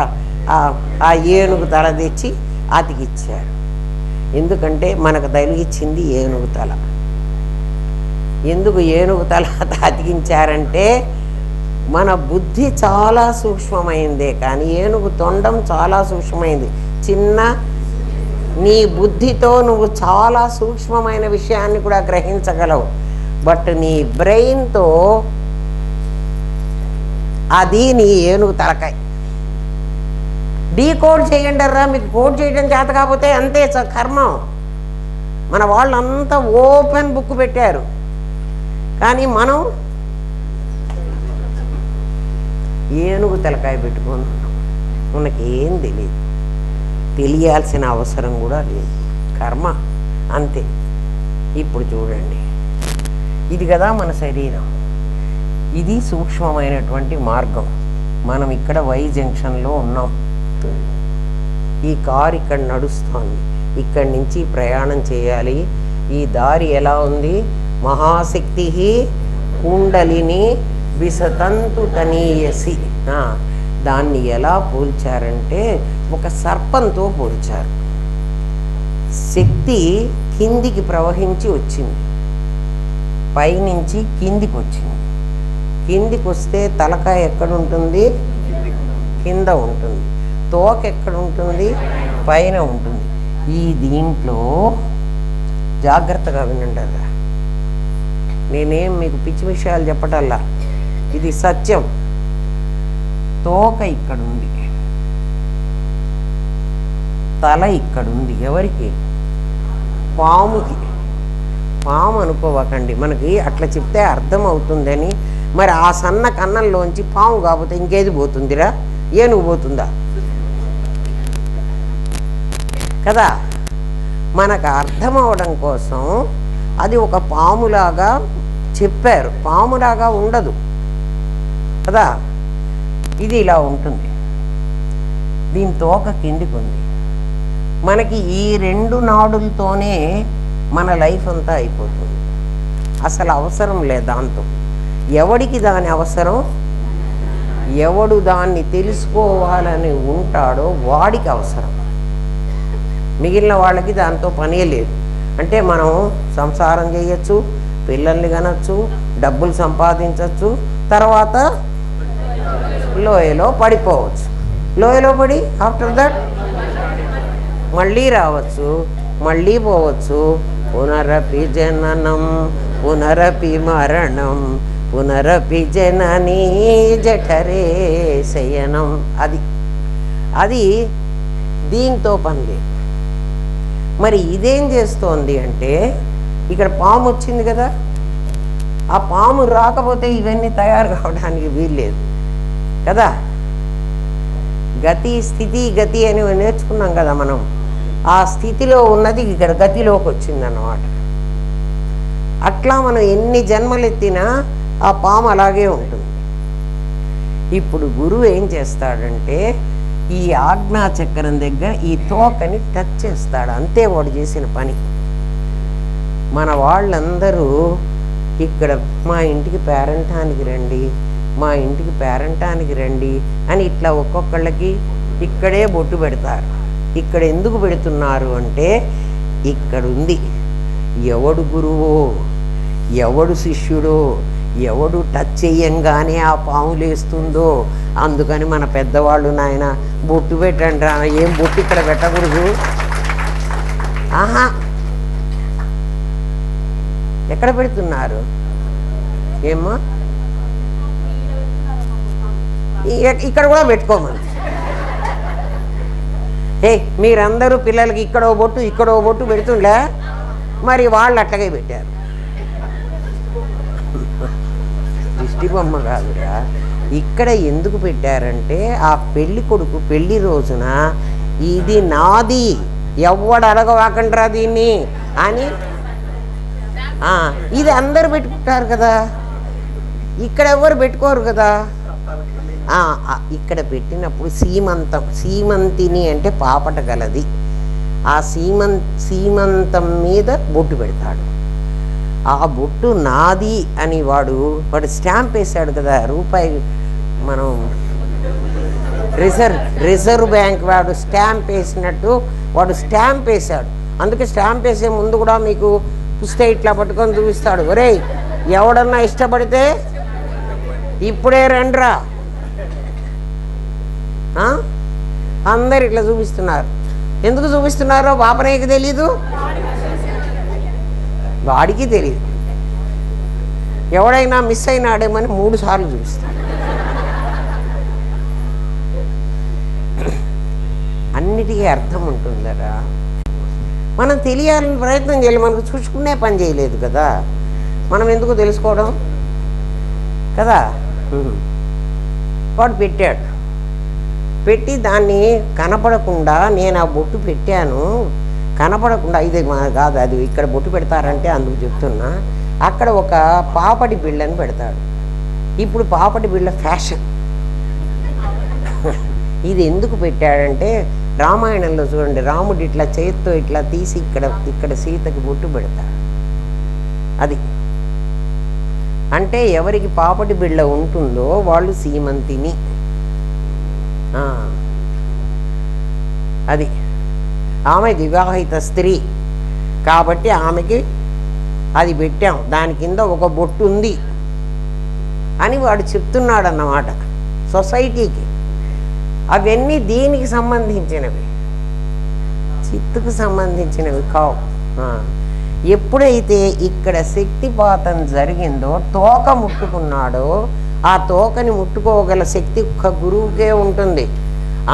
ఆ ఏనుగు తల తెచ్చి అతికిచ్చారు. ఎందుకంటే మనకు తగిలిచ్చింది ఏనుగు తల. ఎందుకు ఏనుగు తల అతికించారంటే మన బుద్ధి చాలా సూక్ష్మమైందే, కానీ ఏనుగు తొండం చాలా సూక్ష్మమైంది. చిన్న నీ బుద్ధితో నువ్వు చాలా సూక్ష్మమైన విషయాన్ని కూడా గ్రహించగలవు, బట్ నీ బ్రెయిన్తో అది నీ ఏనుగు తలకాయ. డీకోడ్ చేయండి రా, మీకు కోడ్ చేయడం చేత కాకపోతే అంతే కర్మం. మన వాళ్ళంతా ఓపెన్ బుక్ పెట్టారు, కానీ మనం ఏనుగు తలకాయ పెట్టుకొని మనకేం తెలియదు, తెలియాల్సిన అవసరం కూడా లేదు. కర్మ అంతే. ఇప్పుడు చూడండి, ఇది కదా మన శరీరం, ఇది సూక్ష్మమైనటువంటి మార్గం. మనం ఇక్కడ వై జంక్షన్లో ఉన్నాం. ఈ కారు ఇక్కడ నడుస్తోంది, ఇక్కడి నుంచి ప్రయాణం చేయాలి. ఈ దారి ఎలా ఉంది? మహాశక్తి కుండలిని విసతంతు తనీయసి. దాన్ని ఎలా పోల్చారంటే ఒక సర్పంతో పోల్చారు. శక్తి కిందికి ప్రవహించి వచ్చింది, పైనుంచి కిందికి వచ్చింది. కిందికి వస్తే తలకాయ ఎక్కడుంటుంది? కింద ఉంటుంది. తోక ఎక్కడుంటుంది? పైన ఉంటుంది. ఈ దీంట్లో జాగ్రత్తగా వినండి అలా, నేనేం మీకు పిచ్చి విషయాలు చెప్పటల్లా, ఇది సత్యం. తోక ఇక్కడుంది, తల ఇక్కడుంది. ఎవరికి? పాముకి. పాము అనుకోవకండి, మనకి అట్లా చెప్తే అర్థం అవుతుందని. మరి ఆ సన్న కన్నంలోంచి పాము కాకపోతే ఇంకేది పోతుందిరా? ఏనుగు పోతుందా కదా. మనకు అర్థం అవడం కోసం అది ఒక పాములాగా చెప్పారు. పాములాగా ఉండదు కదా, ఇది ఇలా ఉంటుంది. దీని తోక కిందికి ఉంది. మనకి ఈ రెండు నాడులతోనే మన లైఫ్ అంతా అయిపోతుంది, అసలు అవసరం లేదు దాంతో. ఎవడికి దాని అవసరం, ఎవడు దాన్ని తెలుసుకోవాలని ఉంటాడో వాడికి అవసరం, మిగిలిన వాళ్ళకి దాంతో పనే లేదు. అంటే మనం సంసారం చేయొచ్చు, పిల్లల్ని కనొచ్చు, డబ్బులు సంపాదించవచ్చు, తర్వాత లోయలో పడిపోవచ్చు. లోయలో పడి ఆఫ్టర్ దట్ మళ్ళీ రావచ్చు, మళ్ళీ పోవచ్చు. పునరపి జననం పునరపి మరణం పునరపి జననీ జఠరే శయనం. అది దీంతో పని లేదు. మరి ఇదేం చేస్తోంది అంటే, ఇక్కడ పాము వచ్చింది కదా, ఆ పాము రాకపోతే ఇవన్నీ తయారు కావడానికి వీల్లేదు కదా. గతి స్థితి గతి అని నేర్చుకున్నాం కదా మనం. ఆ స్థితిలో ఉన్నది ఇక్కడ గతిలోకి వచ్చిందన్నమాట. అట్లా మనం ఎన్ని జన్మలెత్తినా ఆ పాము అలాగే ఉంటుంది. ఇప్పుడు గురువు ఏం చేస్తాడంటే, ఈ ఆజ్ఞాచక్రం దగ్గర ఈ తోకని టచ్ చేస్తాడు, అంతే వాడు చేసిన పని. మన వాళ్ళందరూ ఇక్కడ మా ఇంటికి పేరంటానికి రండి, మా ఇంటికి పేరంటానికి రండి అని ఇట్లా ఒక్కొక్కళ్ళకి ఇక్కడే బొట్టు పెడతారు. ఇక్కడ ఎందుకు పెడుతున్నారు అంటే, ఇక్కడుంది ఎవడు గురువో, ఎవడు శిష్యుడో, ఎవడు టచ్ చెయ్యంగానే ఆ పాము లేస్తుందో. అందుకని మన పెద్దవాళ్ళు, నాయన బొట్టు పెట్టండి రా, ఏం బొట్టు ఇక్కడ పెట్టకూడదు. ఆహా, ఎక్కడ పెడుతున్నారు ఏమ్మా? ఇక్కడ కూడా పెట్టుకోమని. మీరందరూ పిల్లలకి ఇక్కడో బొట్టు ఇక్కడో బొట్టు పెడుతుండే, మరి వాళ్ళు అట్లాగే పెట్టారు. దిష్టి బొమ్మ కాదురా. ఇక్కడ ఎందుకు పెట్టారంటే, ఆ పెళ్లి కొడుకు పెళ్లి రోజున ఇది నాది, ఎవడు అడగవాకండ్రా దీన్ని అని ఇది అందరూ పెట్టుకుంటారు కదా, ఇక్కడ ఎవరు పెట్టుకోరు కదా. ఇక్కడ పెట్టినప్పుడు సీమంతిని అంటే పాపట గలది, ఆ సీమంతం మీద బొట్టు పెడతాడు. ఆ బొట్టు నాది అని వాడు స్టాంప్ వేశాడు కదా, రూపాయి మనం రిజర్వ్ బ్యాంక్ వాడు స్టాంప్ వేసినట్టు వాడు స్టాంప్ వేశాడు. అందుకే స్టాంప్ వేసే ముందు కూడా మీకు పుస్తే ఇట్లా పట్టుకొని చూపిస్తాడు, ఒరేయ్ ఎవడన్నా ఇష్టపడితే ఇప్పుడే రండ్రా. అందరు ఇట్లా చూపిస్తున్నారు. ఎందుకు చూపిస్తున్నారో పాపనయ్యకి తెలీదు, వాడికి తెలియదు. ఎవడైనా మిస్ అయినాడేమని 3 సార్లు చూపిస్తాడు. అన్నిటికీ అర్థం ఉంటుందరా. మనం తెలియాలని ప్రయత్నం చేయాలి, మనకు చూసుకునే పని చేయలేదు కదా, మనం ఎందుకు తెలుసుకోవడం కదా. వాడు పెట్టాడు, పెట్టి దాన్ని కనపడకుండా, నేను ఆ బొట్టు పెట్టాను కనపడకుండా, ఇది కాదు అది ఇక్కడ బొట్టు పెడతారంటే అందుకు చెప్తున్నా. అక్కడ ఒక పాపడి బిళ్ళని పెడతాడు. ఇప్పుడు పాపడి బిళ్ళ ఫ్యాషన్. ఇది ఎందుకు పెట్టాడంటే, రామాయణంలో చూడండి, రాముడు ఇట్లా చేత్తో ఇట్లా తీసి ఇక్కడ సీతకి బొట్టు పెడతాడు. అది అంటే ఎవరికి పాపడి బిళ్ళ ఉంటుందో వాళ్ళు సీమంతిని. అది ఆమె వివాహిత స్త్రీ కాబట్టి ఆమెకి అది పెట్టాం, దాని కింద ఒక బొట్టు ఉంది అని వాడు చెప్తున్నాడు అన్నమాట సొసైటీకి. అవన్నీ దీనికి సంబంధించినవి, చిత్తుకు సంబంధించినవి కావు. ఎప్పుడైతే ఇక్కడ శక్తిపాతం జరిగిందో, తోక ముట్టుకున్నాడో, ఆ తోకని ముట్టుకోగల శక్తి ఒక్క గురువుకే ఉంటుంది.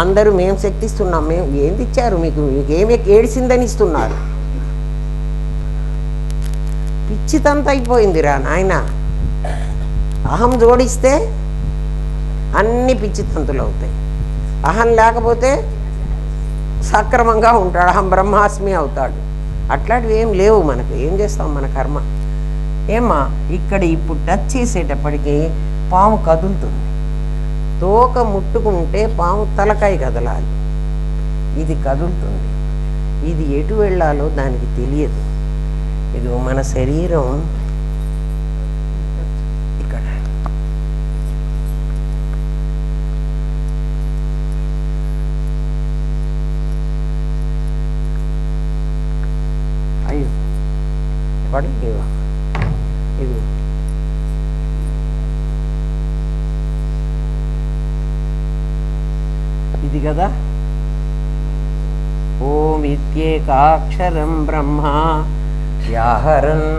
అందరూ మేము శక్తిస్తున్నాం, మేము ఏంది ఇచ్చారు మీకు, మీకేమి ఏడిసిందని ఇస్తున్నారు. పిచ్చితంత అయిపోయిందిరా నాయన. అహం జోడిస్తే అన్ని పిచ్చితంతులు అవుతాయి. అహం లేకపోతే సక్రమంగా ఉంటాడు, అహం బ్రహ్మాస్మి అవుతాడు. అట్లాంటివి ఏం లేవు మనకు. ఏం చేస్తాం, మన కర్మ. ఏమ్మా ఇక్కడ ఇప్పుడు టచ్ చేసేటప్పటికి పాము కదులుతుంది. తోక ముట్టుకుంటే పాము తలకాయ కదలాలి, ఇది కదులుతుంది. ఇది ఎటు వెళ్ళాలో దానికి తెలియదు. ఇది మన శరీరం ఇక్కడ పడి ఇది ఇది కదా. ఓం ఇత్యేకాక్షరం బ్రహ్మ వ్యాహరన్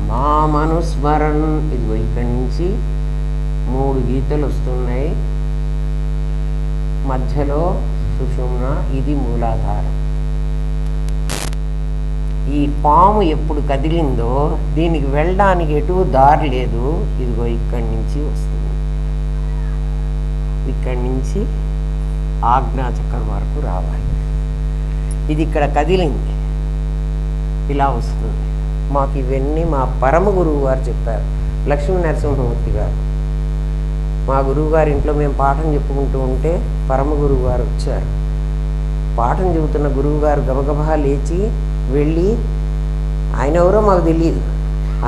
మామనుస్మరన్. ఇదిగో ఇక్కడి నుంచి 3 గీతలు వస్తున్నాయి, మధ్యలో సుషుమ్న, ఇది మూలాధారం. ఈ పాము ఎప్పుడు కదిలిందో దీనికి వెళ్ళడానికి ఎటు దారి లేదు. ఇదిగో ఇక్కడి నుంచి వస్తుంది, ఇక్కడి నుంచి ఆజ్ఞాచక్రం వరకు రావాలి. ఇది ఇక్కడ కదిలింది, ఇలా వస్తుంది. మాకు ఇవన్నీ మా పరమ గురువు గారు చెప్పారు, లక్ష్మీ నరసింహమూర్తి గారు. మా గురువు గారి ఇంట్లో మేము పాఠం చెప్పుకుంటూ ఉంటే పరమ గురువు గారు వచ్చారు. పాఠం చెబుతున్న గురువు గారు గబగబా లేచి వెళ్ళి, ఆయన ఎవరో మాకు తెలియదు,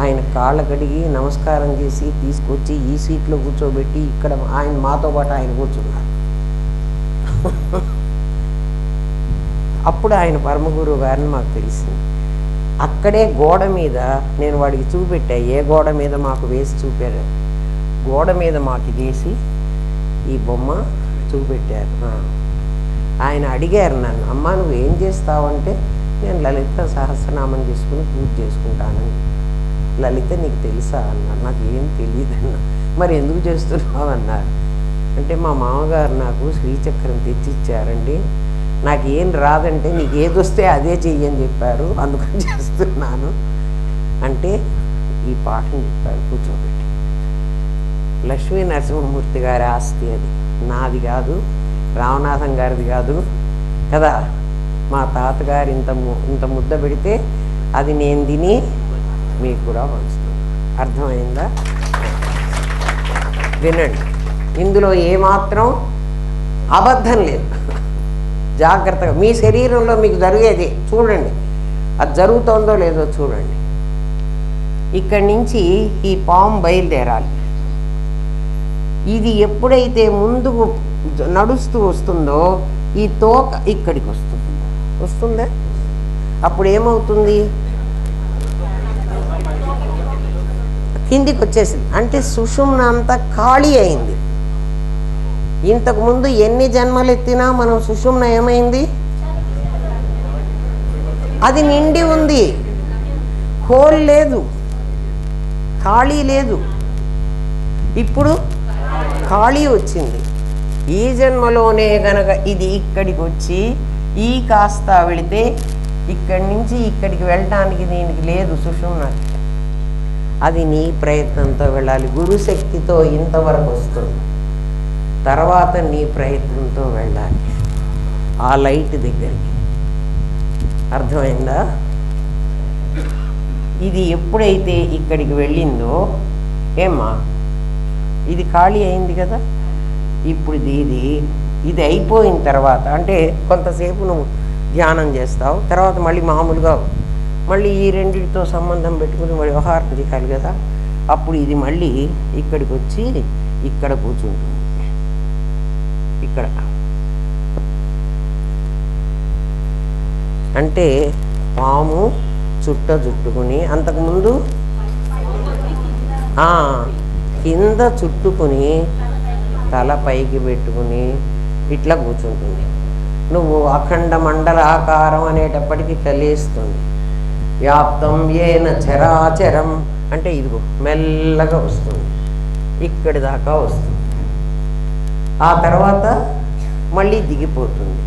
ఆయన కాళ్ళ కడిగి నమస్కారం చేసి తీసుకొచ్చి ఈ సీట్లో కూర్చోబెట్టి ఇక్కడ ఆయన మాతో పాటు ఆయన కూర్చున్నారు. అప్పుడు ఆయన పరమ గురువు గారిని మాకు తెలిసింది. అక్కడే గోడ మీద నేను వాడికి చూపెట్టా, ఏ గోడ మీద మాకు వేసి చూపారు, గోడ మీద మాకు వేసి ఈ బొమ్మ చూపెట్టారు. ఆయన అడిగారు నన్ను, అమ్మ నువ్వు ఏం చేస్తావంటే, నేను లలిత సహస్రనామం చేసుకుని పూజ చేసుకుంటానని. లలిత నీకు తెలుసా అన్నారు. నాకు ఏం తెలియదు అన్నా. మరి ఎందుకు చేస్తున్నావు అన్నారు. అంటే మా మామగారు నాకు శ్రీచక్రం తెచ్చిచ్చారండి, నాకు ఏం రాదంటే నీకు ఏది వస్తే అదే చెయ్యని చెప్పారు, అందుకని చేస్తున్నాను అంటే ఈ పాఠం చెప్పారు కూర్చోబెట్టి. లక్ష్మీ నరసింహమూర్తి గారి ఆస్తి అది, నాది కాదు, రామనాథం గారిది కాదు కదా. మా తాతగారు ఇంత ముద్ద పెడితే అది నేను తిని మీకు కూడా పంచుతాను. అర్థమైందా? వినండి, ఇందులో ఏమాత్రం అబద్ధం లేదు. జాగ్రత్తగా మీ శరీరంలో మీకు జరిగేది చూడండి, అది జరుగుతుందో లేదో చూడండి. ఇక్కడి నుంచి ఈ పాము బయలుదేరాలి. ఇది ఎప్పుడైతే ముందుకు నడుస్తూ వస్తుందో ఈ తోక ఇక్కడికి వస్తుందా, అప్పుడు ఏమవుతుంది, కిందికి వచ్చేసింది. అంటే సుషుమ్న అంతా ఖాళీ అయింది. ఇంతకుముందు ఎన్ని జన్మలు ఎత్తినా మనం సుషుమ్న ఏమైంది, అది నిండి ఉంది, హోల్ లేదు, ఖాళీ లేదు. ఇప్పుడు ఖాళీ వచ్చింది. ఈ జన్మలోనే గనక ఇది ఇక్కడికి వచ్చి ఈ కాస్త వెళితే ఇక్కడి నుంచి ఇక్కడికి వెళ్ళడానికి దీనికి లేదు సుషుమ్న. అది నీ ప్రయత్నంతో వెళ్ళాలి. గురుశక్తితో ఇంతవరకు వస్తుంది, తర్వాత నీ ప్రయత్నంతో వెళ్ళాలి ఆ లైట్ దగ్గరికి. అర్థమైందా? ఇది ఎప్పుడైతే ఇక్కడికి వెళ్ళిందో ఏమ్మా, ఇది ఖాళీ అయింది కదా. ఇప్పుడు ఇది అయిపోయిన తర్వాత అంటే కొంతసేపు నువ్వు ధ్యానం చేస్తావు, తర్వాత మళ్ళీ మామూలుగా మళ్ళీ ఈ రెండింటితో సంబంధం పెట్టుకుని వ్యవహారం చేయాలి కదా. అప్పుడు ఇది మళ్ళీ ఇక్కడికి వచ్చి ఇక్కడ కూర్చుంటుంది. ఇక్కడ అంటే పాము చుట్టుకుని అంతకుముందు కింద చుట్టుకుని తల పైకి పెట్టుకుని ఇట్లా కూర్చుంటుంది. నువ్వు అఖండ మండలాకారం అనేటప్పటికీ తెలియస్తుంది. వ్యాప్తం ఏన చరాచరం అంటే ఇదిగో మెల్లగా వస్తుంది, ఇక్కడి దాకా వస్తుంది. ఆ తర్వాత మళ్ళీ దిగిపోతుంది.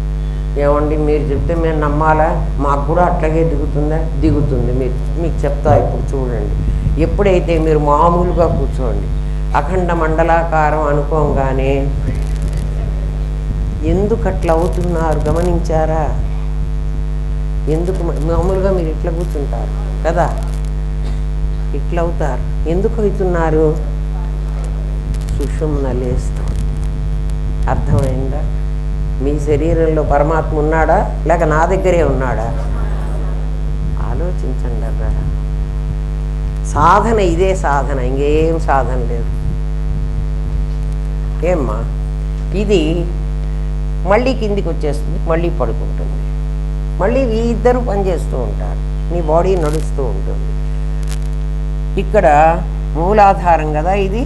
ఏమండి మీరు చెప్తే మేము నమ్మాలా? మాకు కూడా అట్లాగే దిగుతుంది. మీకు చెప్తా ఇప్పుడు చూడండి. ఎప్పుడైతే మీరు మామూలుగా కూర్చోండి, అఖండ మండలాకారం అనుకోగానే ఎందుకు అట్లా అవుతున్నారు గమనించారా? ఎందుకు మామూలుగా మీరు ఇట్లా కూర్చుంటారు కదా, ఇట్లా అవుతారు. ఎందుకు అవుతున్నారు? సుషుమ్న లేస్తుంది. అర్థమైందా? మీ శరీరంలో పరమాత్మ ఉన్నాడా లేక నా దగ్గరే ఉన్నాడా? ఆలోచించండి అర్రా. సాధన ఇదే సాధన, ఇంకేం సాధన లేదు. ఏమ్మా, ఇది మళ్ళీ కిందికి వచ్చేస్తుంది, మళ్ళీ పడుకుంటుంది, మళ్ళీ ఇద్దరు పనిచేస్తూ ఉంటారు, నీ బాడీ నడుస్తూ ఉంటుంది. ఇక్కడ మూలాధారం కదా, ఇది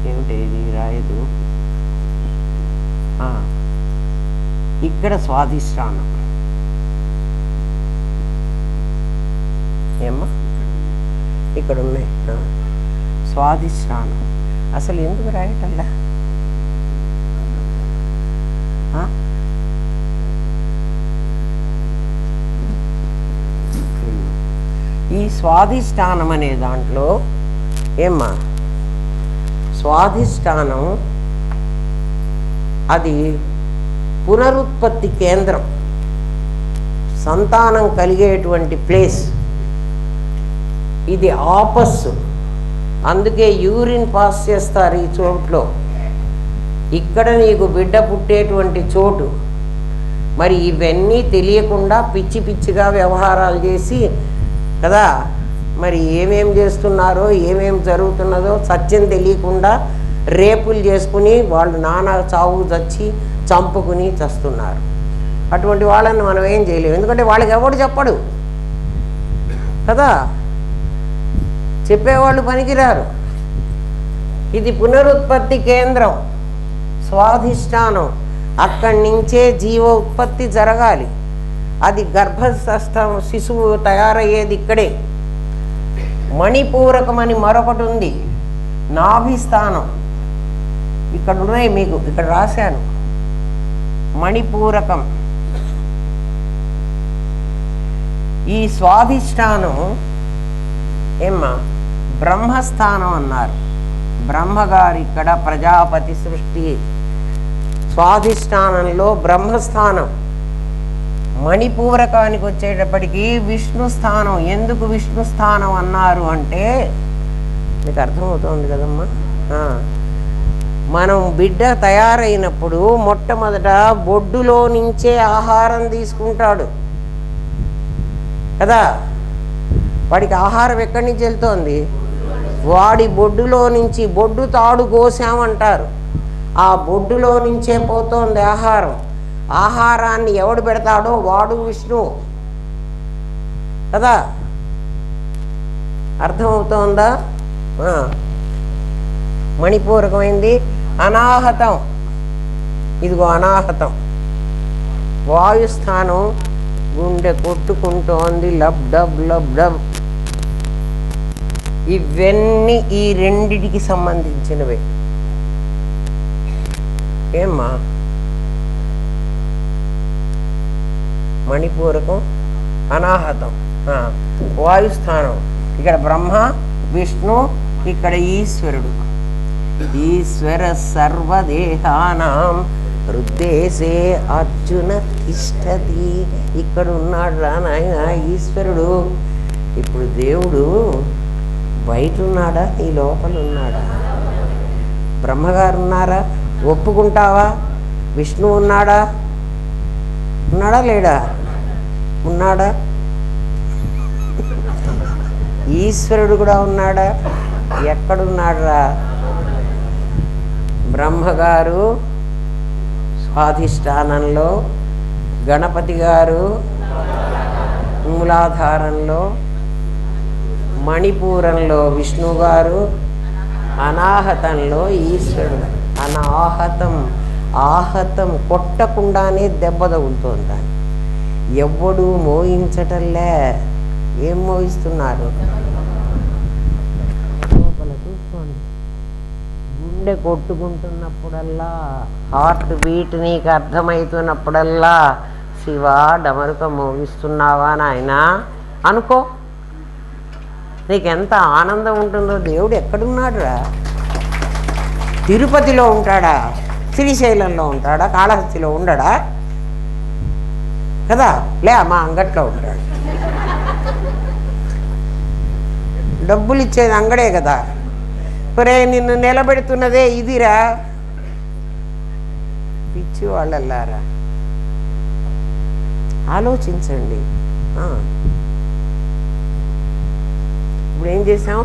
ఏమిటి, ఇది రాయదు. ఇక్కడ స్వాధిష్టానం ఏమ్మా, ఇక్కడ ఉన్నాయి స్వాధిష్టానం. అసలు ఎందుకు రాయటల్లా? ఈ స్వాధిష్టానం అనే దాంట్లో ఏమ్మా, స్వాధిష్టానం అది పునరుత్పత్తి కేంద్రం, సంతానం కలిగేటువంటి ప్లేస్. ఇది ఆపస్సు, అందుకే యూరిన్ పాస్ చేస్తారు ఈ చోట్లో. ఇక్కడ నీకు బిడ్డ పుట్టేటువంటి చోటు. మరి ఇవన్నీ తెలియకుండా పిచ్చి పిచ్చిగా వ్యవహారాలు చేసి కదా, మరి ఏమేం చేస్తున్నారో ఏమేం జరుగుతున్నదో సత్యం తెలియకుండా రేపులు చేసుకుని వాళ్ళు నానా చావు చచ్చి చంపుకుని చస్తున్నారు. అటువంటి వాళ్ళని మనం ఏం చేయలేము, ఎందుకంటే వాళ్ళకి ఎవడు చెప్పడు కదా, చెప్పేవాళ్ళు పనికిరారు. ఇది పునరుత్పత్తి కేంద్రం, స్వాధిష్టానం. అక్కడి నుంచే జీవ ఉత్పత్తి జరగాలి. అది గర్భస్థ శిశువు తయారయ్యేది ఇక్కడే. మణిపూరకమని మరొకటి ఉంది, నాభిస్థానం. ఇక్కడ ఉన్నాయి, మీకు ఇక్కడ రాశాను, మణిపూరకం. ఈ స్వాధిష్టానం ఏమ్మా బ్రహ్మస్థానం అన్నారు. బ్రహ్మగారు ఇక్కడ ప్రజాపతి సృష్టి. స్వాధిష్టానంలో బ్రహ్మస్థానం. మణిపూరకానికి వచ్చేటప్పటికి విష్ణు స్థానం. ఎందుకు విష్ణు స్థానం అన్నారు అంటే మీకు అర్థమవుతుంది కదమ్మా. మనం బిడ్డ తయారైనప్పుడు మొట్టమొదట బొడ్డులో నుంచే ఆహారం తీసుకుంటాడు కదా. వాడికి ఆహారం ఎక్కడి నుంచి వెళ్తోంది? వాడి బొడ్డులో నుంచి. బొడ్డు తాడు కోసామంటారు. ఆ బొడ్డులో నుంచే పోతోంది ఆహారం. ఆహారాన్ని ఎవడు పెడతాడో వాడు విష్ణువు కదా. అర్థమవుతోందా? మణిపూరకమైంది. అనాహతం, ఇదిగో అనాహతం వాయుస్థానం. గుండె కొట్టుకుంటోంది లబ్ డబ్ లబ్ డబ్. ఇవన్నీ ఈ రెండిటికి సంబంధించినవే. ఏమ్మా, మణిపూరకం, అనాహతం, వాయుస్థానం. ఇక్కడ బ్రహ్మ విష్ణు, ఇక్కడ ఈశ్వరుడు. ఈశ్వర సర్వదేహానాం హృద్దేశే అర్జున తిష్టతి. ఇక్కడ ఉన్నాడు రా నాయన ఈశ్వరుడు. ఇప్పుడు దేవుడు బయట ఉన్నాడా, నీ లోపల ఉన్నాడా? బ్రహ్మగారు ఉన్నారా? ఒప్పుకుంటావా? విష్ణువు ఉన్నాడా? ఉన్నాడా లేడా? ఉన్నాడా? ఈశ్వరుడు కూడా ఉన్నాడా? ఎక్కడున్నాడు రా? బ్రహ్మగారు స్వాధిష్టానంలో, గణపతి గారు మూలాధారంలో, మణిపూరంలో విష్ణు గారు, అనాహతంలో ఈశ్వరుడు. అనాహతం, ఆహతం కొట్టకుండానే దెబ్బ తగులుతోంది దాన్ని. ఎవ్వడు మోయించటంలే. ఏం మోయిస్తున్నారు? లోపల చూసుకోండి. గుండె కొట్టుకుంటున్నప్పుడల్లా, హార్ట్ బీట్ నీకు అర్థమవుతున్నప్పుడల్లా శివ డమరుక మోగిస్తున్నావా నాయనా అనుకో. నీకెంత ఆనందం ఉంటుందో. దేవుడు ఎక్కడున్నాడు రా? తిరుపతిలో ఉంటాడా? శ్రీశైలంలో ఉంటాడా? కాళహస్తిలో ఉండడా కదా? లే మా అంగట్లో ఉంటాడు. డబ్బులు ఇచ్చేది అంగడే కదా. ఒరే నిన్ను నిలబెడుతున్నదే ఇదిరా. పిచ్చి వాళ్ళల్లారా, ఆలోచించండి. ఇప్పుడు ఏం చేసాం?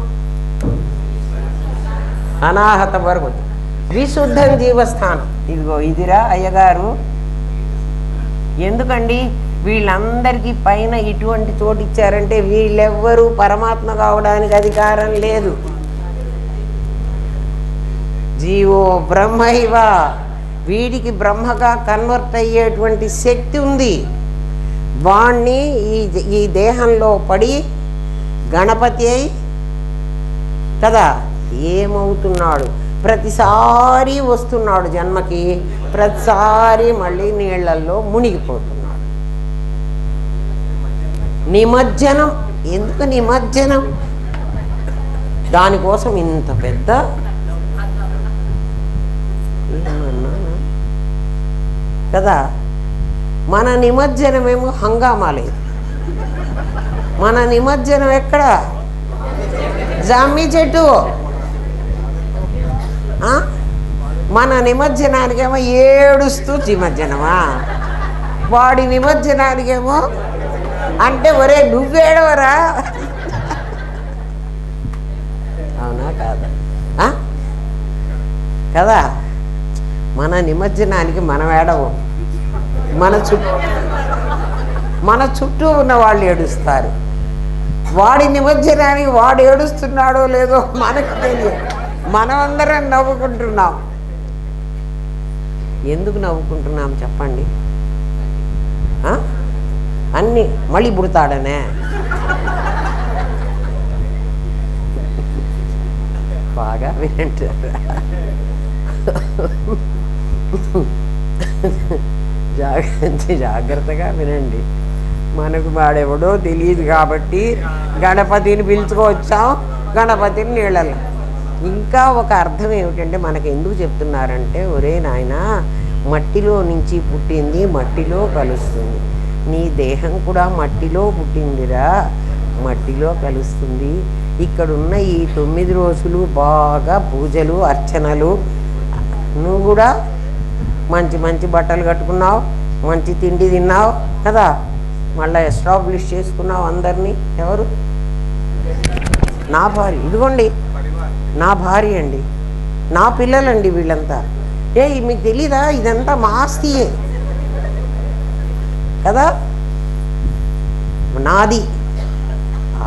అనాహత వరకు విశుద్ధం జీవస్థానం. ఇదిగో ఇదిరా అయ్యగారు. ఎందుకండి వీళ్ళందరికీ పైన ఇటువంటి చోటు ఇచ్చారంటే వీళ్ళెవ్వరూ పరమాత్మ కావడానికి అధికారం లేదు. జీవో బ్రహ్మైవ, వీడికి బ్రహ్మగా కన్వర్ట్ అయ్యేటువంటి శక్తి ఉంది. వాణ్ణి ఈ దేహంలో పడి గణపతి అయి కదా ఏమవుతున్నాడు, ప్రతిసారి వస్తున్నాడు జన్మకి, ప్రతిసారి మళ్ళీ నీళ్లల్లో మునిగిపోతున్నాడు. నిమజ్జనం. ఎందుకు నిమజ్జనం? దానికోసం ఇంత పెద్ద కదా. మన నిమజ్జనమేమో హంగామా లేదు. మన నిమజ్జనం ఎక్కడ? జామి చెట్టు. మన నిమజ్జనానికేమో ఏడుస్తూ నిమజ్జనమా, వాడి నిమజ్జనానికేమో అంటే ఒరే నువ్వేడవరా. అవునా కాదా? కదా. మన నిమజ్జనానికి మనం ఏడవు, మన చుట్టూ ఉన్న వాళ్ళు ఏడుస్తారు. వాడి నిమజ్జనానికి వాడు ఏడుస్తున్నాడో లేదో మనకు తెలియదు. మనమందరం నవ్వుకుంటున్నాం. ఎందుకు నవ్వుకుంటున్నాం చెప్పండి? అన్నీ మళ్ళీ పుడతాడనే. బాగా వింటారా? జాగ్రత్తగా వినండి. మనకు వాడెవడో తెలియదు కాబట్టి గణపతిని పిలుచుకొచ్చాం, గణపతిని నీళ్ళలో. ఇంకా ఒక అర్థం ఏమిటంటే మనకు ఎందుకు చెప్తున్నారంటే, ఒరే నాయన మట్టిలో నుంచి పుట్టింది మట్టిలో కలుస్తుంది, నీ దేహం కూడా మట్టిలో పుట్టిందిరా, మట్టిలో కలుస్తుంది. ఇక్కడున్న ఈ 9 రోజులు బాగా పూజలు అర్చనలు, నువ్వు కూడా మంచి మంచి బట్టలు కట్టుకున్నావు, మంచి తిండి తిన్నావు కదా, మళ్ళీ ఎస్టాబ్లిష్ చేసుకున్నావు అందరినీ. ఎవరు? నా భార్య. ఇదిగోండి నా భార్య అండి, నా పిల్లలండి వీళ్ళంతా. మీకు తెలీదా? ఇదంతా మా ఆస్తియే కదా, నాది.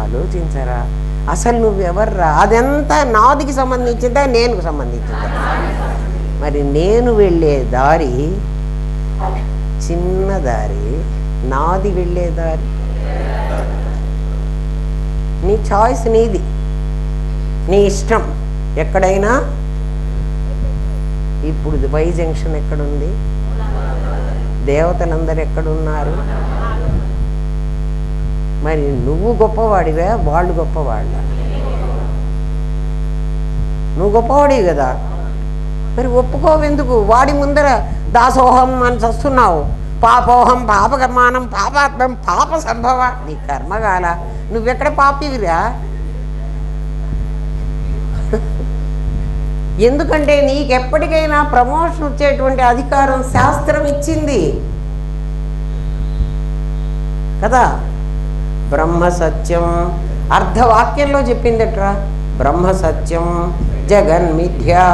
ఆలోచించరా అసలు నువ్వెవర్రా? అదంతా నాదికి సంబంధించిందా నేనుకు సంబంధించిందా? మరి నేను వెళ్ళే దారి చిన్న దారి, నాది వెళ్ళే దారి. నీ చాయిస్ నీది, నీ ఇష్టం. ఎక్కడైనా ఇప్పుడు వై జంక్షన్ ఎక్కడుంది? దేవతలందరూ ఎక్కడున్నారు? మరి నువ్వు గొప్పవాడివే, వాళ్ళు గొప్పవాళ్ళ? నువ్వు గొప్పవాడివి కదా, మరి ఒప్పుకోవెందుకు? వాడి ముందర దాసోహం అని చస్తున్నావు. పాపోహం పాపకర్మానం పాపాత్మం పాప సంభవ. నీ కర్మగాల, నువ్వెక్కడ పాపివిరా? ఎందుకంటే నీకెప్పటికైనా ప్రమోషన్ వచ్చేటువంటి అధికారం శాస్త్రం ఇచ్చింది కదా. బ్రహ్మ సత్యం అర్ధవాక్యంలో చెప్పిందట్రా. బ్రహ్మ సత్యం జగన్మిథ్యా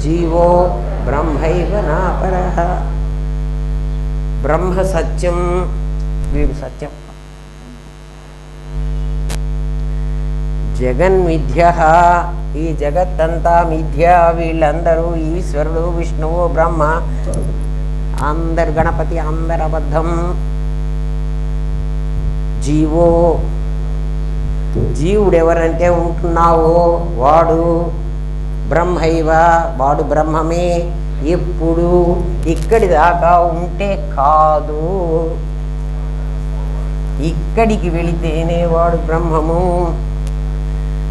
జీవో బ్రహ్మైవ నాపరః. బ్రహ్మ సత్యం, వీడు సత్యం. జగన్మిథ్య, ఈ జగత్తంతా మిథ్య. వీళ్ళందరూ ఈశ్వరుడు విష్ణువు బ్రహ్మ అందరు, గణపతి అందరు అబద్ధం. జీవో, జీవుడు ఎవరంటే ఉంటున్నావో వాడు బ్రహ్మైవ, వాడు బ్రహ్మమే. ఎప్పుడు ఇక్కడి దాకా ఉంటే కాదు, ఇక్కడికి వెళితేనే వాడు బ్రహ్మము.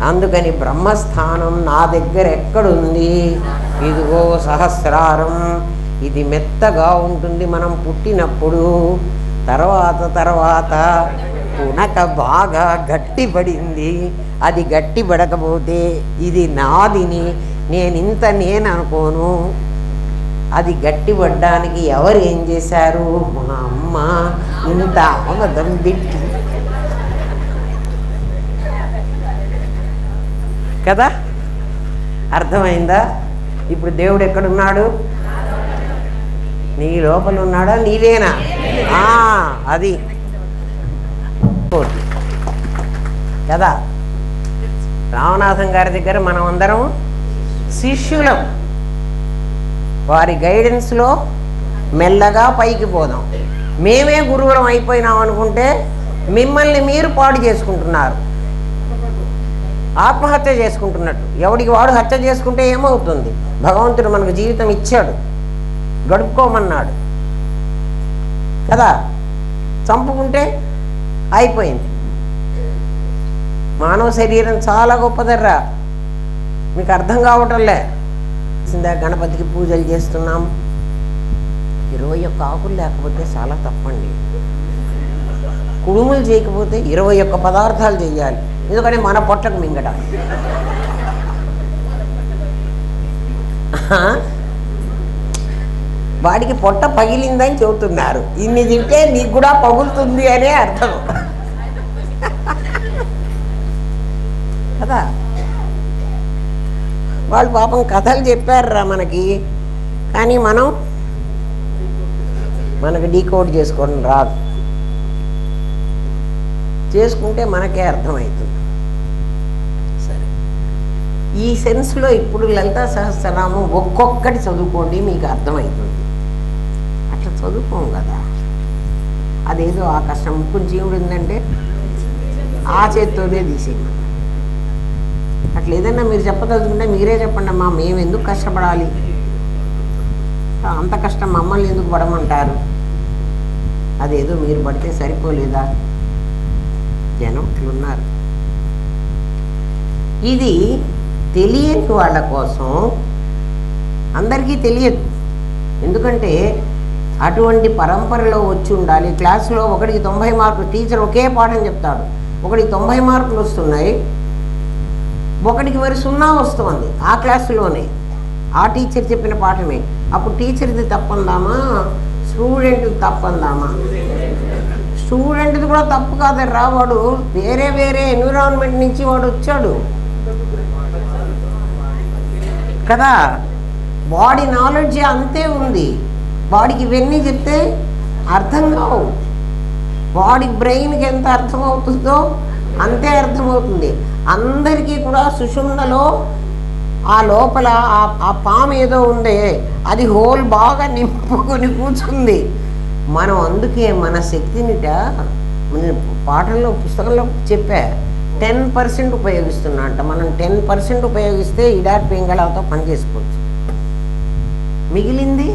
అందుకని బ్రహ్మస్థానం నా దగ్గర ఎక్కడుంది? ఇదిగో సహస్రారం. ఇది మెత్తగా ఉంటుంది మనం పుట్టినప్పుడు, తర్వాత పునక బాగా గట్టిపడింది. అది గట్టిపడకపోతే ఇది నాదిని నేను అనుకోను. అది గట్టిపడ్డానికి ఎవరు ఏం చేశారు? మా అమ్మ ఇంత ఆమదం బిట్టి కదా. అర్థమైందా? ఇప్పుడు దేవుడు ఎక్కడున్నాడు? నీ లోపల ఉన్నాడా? నీవేనా? అది కదా. రామనాథం గారి దగ్గర మనం అందరం శిష్యులం. వారి గైడెన్స్లో మెల్లగా పైకి పోదాం. మేమే గురువులం అయిపోయినాం అనుకుంటే మిమ్మల్ని మీరు పాడు చేసుకుంటున్నారు, ఆత్మహత్య చేసుకుంటున్నట్టు. ఎవడికి వాడు హత్య చేసుకుంటే ఏమవుతుంది? భగవంతుడు మనకు జీవితం ఇచ్చాడు, గడుపుకోమన్నాడు కదా. చంపుకుంటే అయిపోయింది. మానవ శరీరం చాలా గొప్పదర్రా, మీకు అర్థం కావటంలే. గణపతికి పూజలు చేస్తున్నాం, 21 ఆకులు లేకపోతే చాలా తప్పండి. కుడుములు చేయకపోతే 21 పదార్థాలు చేయాలి, ఎందుకంటే మన పొట్టకు మింగడానికి. వాడికి పొట్ట పగిలిందని చెబుతున్నారు. ఇన్ని తింటే నీకు కూడా పగులుతుంది అనే అర్థం కదా. వాళ్ళు పాపం కథలు చెప్పారురా మనకి, కానీ మనకు డీకోడ్ చేసుకోవడం రాదు. చేసుకుంటే మనకే అర్థమవుతుంది. సరే, ఈ సెన్స్లో ఇప్పుడు లలితా సహస్రనామం ఒక్కొక్కటి చదువుకోండి, మీకు అర్థమవుతుంది. అట్లా చదువుకోం కదా, అదేదో ఆ కష్టం ముక్కుని జీవుడు ఉందంటే ఆ చేత్తోనే తీసేయమని. అట్లా ఏదన్నా మీరు చెప్పదలుచుకుంటే మీరే చెప్పండి అమ్మా, మేము ఎందుకు కష్టపడాలి, అంత కష్టం మమ్మల్ని ఎందుకు పడమంటారు, అదేదో మీరు పడితే సరిపోలేదా? జనం ఇట్లున్నారు. ఇది తెలియని వాళ్ళ కోసం, అందరికీ తెలియదు. ఎందుకంటే అటువంటి పరంపరలో వచ్చి ఉండాలి. క్లాసులో ఒకడికి 90 మార్కులు, టీచర్ ఒకే పాఠం చెప్తాడు, ఒకడికి 90 మార్కులు వస్తున్నాయి, ఒకడికి మరి 0 వస్తుంది ఆ క్లాసులోనే, ఆ టీచర్ చెప్పిన పాఠమే. అప్పుడు టీచర్ది తప్పందామా, స్టూడెంట్ది తప్పందామా? స్టూడెంట్ది కూడా తప్పు కాదర్రా, వాడు వేరే ఎన్విరాన్మెంట్ నుంచి వాడు వచ్చాడు కదా. బాడీ నాలెడ్జ్ అంతే ఉంది, బాడీకి ఇవన్నీ చెప్తే అర్థం కావు. బాడీ బ్రెయిన్కి ఎంత అర్థమవుతుందో అంతే అర్థమవుతుంది. అందరికీ కూడా సుషుమ్నలో ఆ లోపల ఆ పాము ఏదో ఉందే, అది హోల్ బాగా నింపుకొని కూర్చుంది. మనం అందుకే మన శక్తినిట పాఠంలో పుస్తకంలో చెప్పా, 10% ఉపయోగిస్తున్నా అంట. మనం 10% ఉపయోగిస్తే ఇడాట్ పింగళాతో పని చేసుకోవచ్చు. మిగిలింది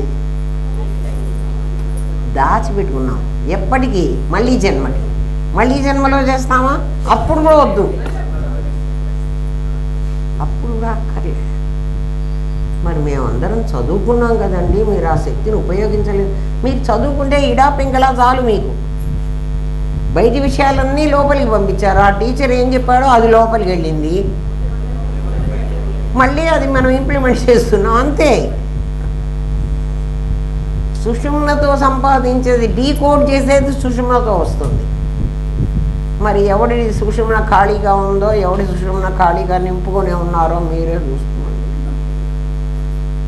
దాచిపెట్టుకున్నాం ఎప్పటికీ, మళ్ళీ జన్మలో చేస్తామా? అప్పుడు కూడా వద్దు, అప్పుడు కూడా అక్కర్లే. మరి మేమందరం చదువుకున్నాం కదండి, మీరు ఆ శక్తిని ఉపయోగించలేదు. మీరు చదువుకుంటే ఇడా పింగళా చాలు మీకు. బయటి విషయాలన్నీ లోపలికి పంపించారు. ఆ టీచర్ ఏం చెప్పాడో అది లోపలికి వెళ్ళింది, మళ్ళీ అది మనం ఇంప్లిమెంట్ చేస్తున్నాం అంతే. సుషుమ్నతో సంపాదించేది డీకోడ్ చేసేది సుషుమ్నతో వస్తుంది. మరి ఎవడి సుషుమ్న ఖాళీగా ఉందో, ఎవడి సుషుమ్న ఖాళీగా నింపుకొని ఉన్నారో మీరే చూసుకోండి.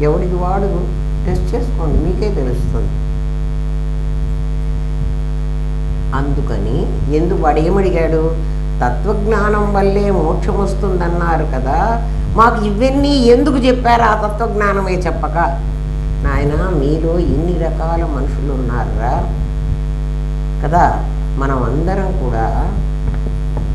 ఎవడికి వాడు టెస్ట్ చేసుకోండి, మీకే తెలుస్తుంది. అందుకని వాడు ఏమడిగాడు? తత్వజ్ఞానం వల్లే మోక్షం వస్తుందన్నారు కదా, మాకు ఇవన్నీ ఎందుకు చెప్పారు? ఆ తత్వజ్ఞానమే చెప్పక. నాయన, మీలో ఇన్ని రకాల మనుషులు ఉన్నారా కదా. మనం అందరం కూడా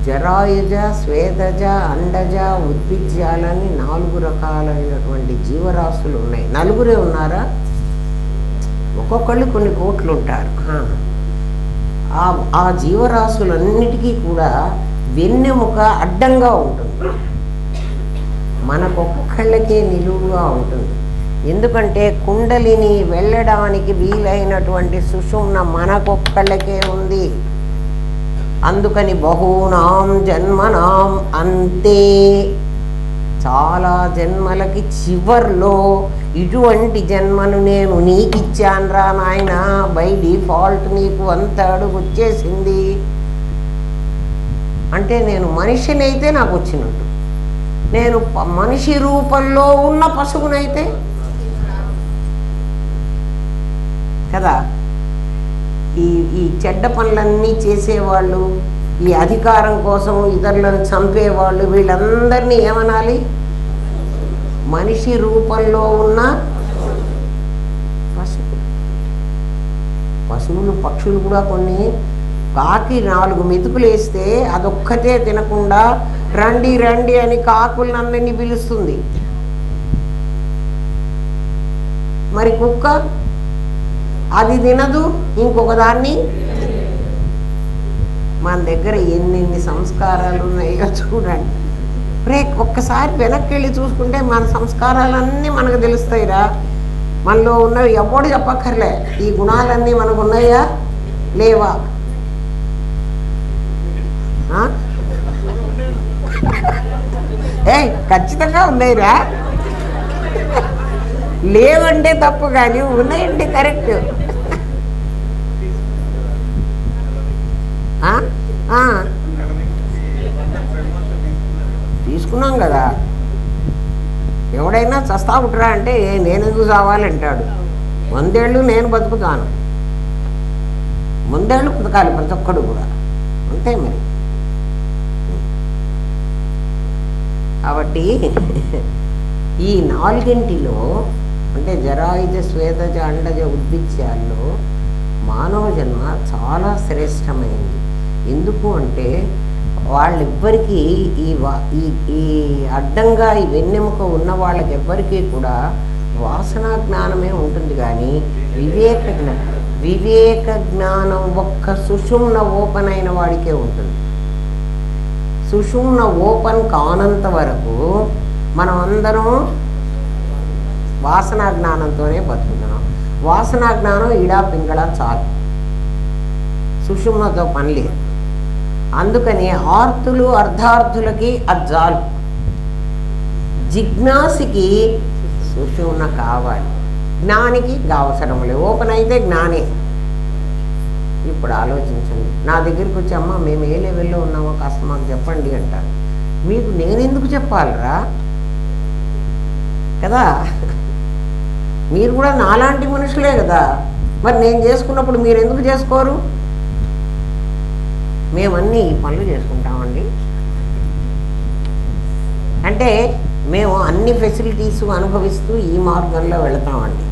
జరాయుజ, శ్వేతజ, అండజ, ఉద్భిజ్యాలని 4 రకాలైనటువంటి జీవరాశులు ఉన్నాయి. 4 ఉన్నారా? ఒక్కొక్కళ్ళు కొన్ని కోట్లు ఉంటారు. ఆ జీవరాశులన్నిటికీ కూడా వెన్నెముక అడ్డంగా ఉంటుంది, మనకొక్కళ్ళకే నిలువుగా ఉంటుంది. ఎందుకంటే కుండలిని వెళ్ళడానికి వీలైనటువంటి సుషుమ్న మనకొక్కళ్ళకే ఉంది. అందుకని బహూనాం జన్మనాం అంతే, చాలా జన్మలకి చివర్లో ఇటువంటి జన్మను నేను నీకు ఇచ్చానురా నాయన, బై డిఫాల్ట్ నీకు అంత అడుగు వచ్చేసింది. అంటే నేను మనిషినైతే నాకు వచ్చినట్టు, నేను మనిషి రూపంలో ఉన్న పశువునైతే కదా. ఈ ఈ చెడ్డ పనులన్నీ చేసేవాళ్ళు, ఈ అధికారం కోసం ఇతరులను చంపేవాళ్ళు, వీళ్ళందరినీ ఏమనాలి? మనిషి రూపంలో ఉన్న పశువులు. పశువులు, పక్షులు కూడా కొన్ని. కాకి 4 మెతుకులు వేస్తే అదొక్కటే తినకుండా రండి రండి అని కాకులందరినీ పిలుస్తుంది. మరి కుక్క అది తినదు, ఇంకొక దాన్ని. మన దగ్గర ఎన్నెన్ని సంస్కారాలు ఉన్నాయో చూడండి. ఒక్కసారి వెనక్కి వెళ్ళి చూసుకుంటే మన సంస్కారాలన్నీ మనకు తెలుస్తాయిరా. మనలో ఉన్నవి ఎవడు చెప్పక్కర్లే. ఈ గుణాలన్నీ మనకు ఉన్నాయా లేవా? ఖచ్చితంగా ఉన్నాయిరా. లేవంటే తప్పు, కానీ ఉన్నాయంటే కరెక్ట్. తీసుకున్నాం కదా. ఎవడైనా చస్తా పుట్టరా అంటే నేనెందుకు చావాలంటాడు. 100 ఏళ్ళు నేను బతుకుతాను. 100 ఏళ్ళు బతకాలి ప్రతి ఒక్కడు కూడా, అంతే మరి. కాబట్టి ఈ 4 అంటే జరాయుజ శ్వేతజ అండజ ఉద్భిత్యాల్లో మానవ జన్మ చాలా శ్రేష్టమైంది. ఎందుకు అంటే వాళ్ళెవ్వరికీ ఈ అడ్డంగా ఈ వెన్నెముక ఉన్న వాళ్ళకి ఎవ్వరికీ కూడా వాసనా జ్ఞానమే ఉంటుంది, కానీ వివేక జ్ఞానం ఒక్క సుషుమ్న ఓపెన్ అయిన వాడికే ఉంటుంది. సుషుమ్న ఓపెన్ కానంత వరకు మనం అందరం వాసనా జ్ఞానంతోనే బతుకుతున్నాం. వాసనా జ్ఞానం ఈడా పింగళ చాలు, సుషుమ్నతో పని లేదు. అందుకని ఆర్తులు అర్ధార్థులకి అజ్జాలు, జిజ్ఞాసికి సుషుమ్న కావాలి, జ్ఞానికి అవసరం లేదు. ఓపెన్ అయితే జ్ఞానే. ఇప్పుడు ఆలోచించండి. నా దగ్గరికి వచ్చి అమ్మ మేము ఏ లెవెల్లో ఉన్నామో కాస్త మాకు చెప్పండి అంటారు. మీకు నేనెందుకు చెప్పాలరా కదా? మీరు కూడా నాలాంటి మనుషులే కదా. మరి నేను చేసుకున్నప్పుడు మీరు ఎందుకు చేసుకోరు? మేమన్నీ ఈ పనులు చేసుకుంటామండి అంటే మేము అన్ని ఫెసిలిటీస్ అనుభవిస్తూ ఈ మార్గంలో వెళతామండి.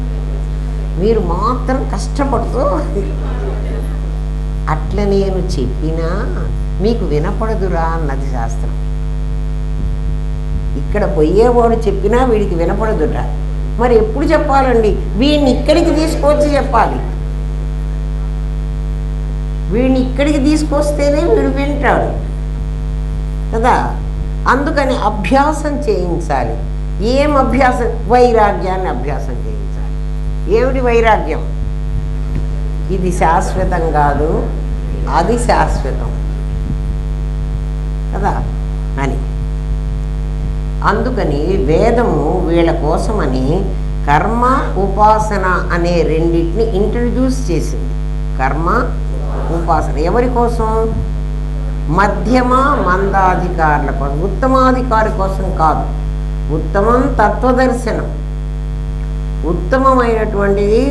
మీరు మాత్రం కష్టపడుతూ అట్లా నేను చెప్పినా మీకు వినపడదురా అన్నది శాస్త్రం. ఇక్కడ పోయేవాడు చెప్పినా వీడికి వినపడదుట. మరి ఎప్పుడు చెప్పాలండి? వీడిని ఇక్కడికి తీసుకొచ్చి చెప్పాలి. వీడిని ఇక్కడికి తీసుకొస్తేనే వీడు వింటాడు కదా. అందుకని అభ్యాసం చేయించాలి. ఏం అభ్యాసం? వైరాగ్యాన్ని అభ్యాసం చేయించాలి. ఏమిటి వైరాగ్యం? ఇది శాశ్వతం కాదు, అది శాశ్వతం కదా అని. అందుకని వేదము వీళ్ళ కోసమని కర్మ ఉపాసన అనే రెండింటిని ఇంట్రడ్యూస్ చేసింది. కర్మ ఉపాసన ఎవరి కోసం? మధ్యమ మందాధికారుల కోసం, ఉత్తమాధికారి కోసం కాదు. ఉత్తమం తత్వదర్శనం, ఉత్తమమైనటువంటిది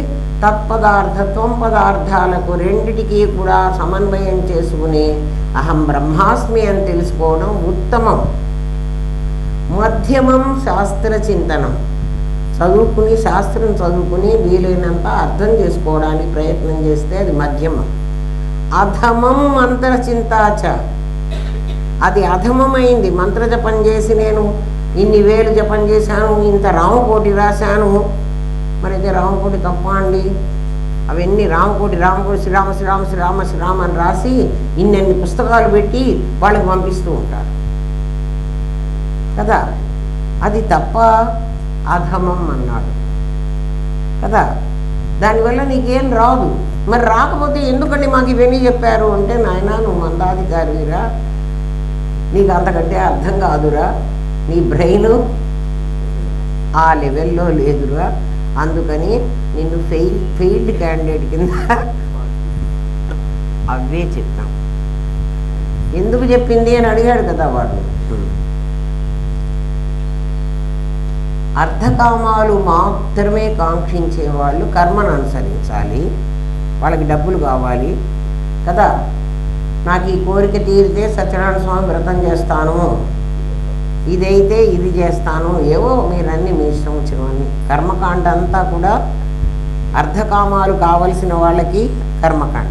తత్పదార్థత్వం పదార్థాలకు రెండిటికి కూడా సమన్వయం చేసుకుని అహం బ్రహ్మాస్మి అని తెలుసుకోవడం ఉత్తమం. మధ్యమం శాస్త్ర చింతనం, చదువుకుని శాస్త్రం చదువుకుని వీలైనంత అర్థం చేసుకోవడానికి ప్రయత్నం చేస్తే అది మధ్యమం. అధమం మంత్రచింతాచ, అది అధమమైంది. మంత్రజపం చేసి నేను ఇన్ని వేలు జపం చేశాను, ఇంత రామకోటి రాశాను, మరి అయితే రామకోటి తప్ప అండి? అవన్నీ రామకోటి శ్రీరామ శ్రీరామ శ్రీరామ శ్రీరామ అని రాసి ఇన్నెన్ని పుస్తకాలు పెట్టి వాళ్ళకి పంపిస్తూ ఉంటారు కదా. అది తప్ప అధమం అన్నాడు కదా. దానివల్ల నీకేం రాదు. మరి రాకపోతే ఎందుకండి మాకు ఇవన్నీ చెప్పారు అంటే, నాయన నువ్వు మందాధికారిరా, నీకు అంతకంటే అర్థం కాదురా, నీ బ్రెయిన్ ఆ లెవెల్లో లేదురా, అందుకని నిన్ను ఫెయిల్డ్ క్యాండిడేట్ కింద అవే చెప్తాం. ఎందుకు చెప్పింది అని అడిగాడు కదా వాడు. అర్థకామాలు మాత్రమే కాంక్షించే వాళ్ళు కర్మను అనుసరించాలి. వాళ్ళకి డబ్బులు కావాలి కదా. నాకు ఈ కోరిక తీరితే సత్యనారాయణ స్వామి వ్రతం చేస్తాను, ఇదైతే ఇది చేస్తాను, ఏవో మీరన్నీ మీ ఇష్టం వచ్చినవన్నీ. కర్మకాండ అంతా కూడా అర్ధకామాలు కావలసిన వాళ్ళకి కర్మకాండ.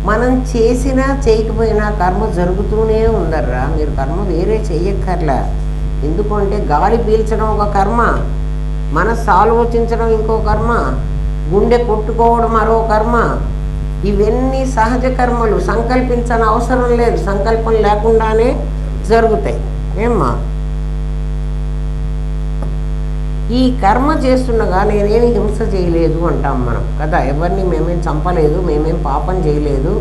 మనం చేసినా చేయకపోయినా కర్మ జరుగుతూనే ఉందర్రా. మీరు కర్మ వేరే చెయ్యక్కర్లా. ఎందుకంటే గాలి పీల్చడం ఒక కర్మ, మనస్సు ఆలోచించడం ఇంకో కర్మ, గుండె కొట్టుకోవడం మరో కర్మ. ఇవన్నీ సహజ కర్మలు, సంకల్పించని అవసరం లేదు, సంకల్పం లేకుండానే జరుగుతాయి. ఏమ్మా, ఈ కర్మ చేస్తుండగా నేనేమి హింస చేయలేదు అంటాం మనం కదా. ఎవరిని మేమేం చంపలేదు, మేమేం పాపం చేయలేదు,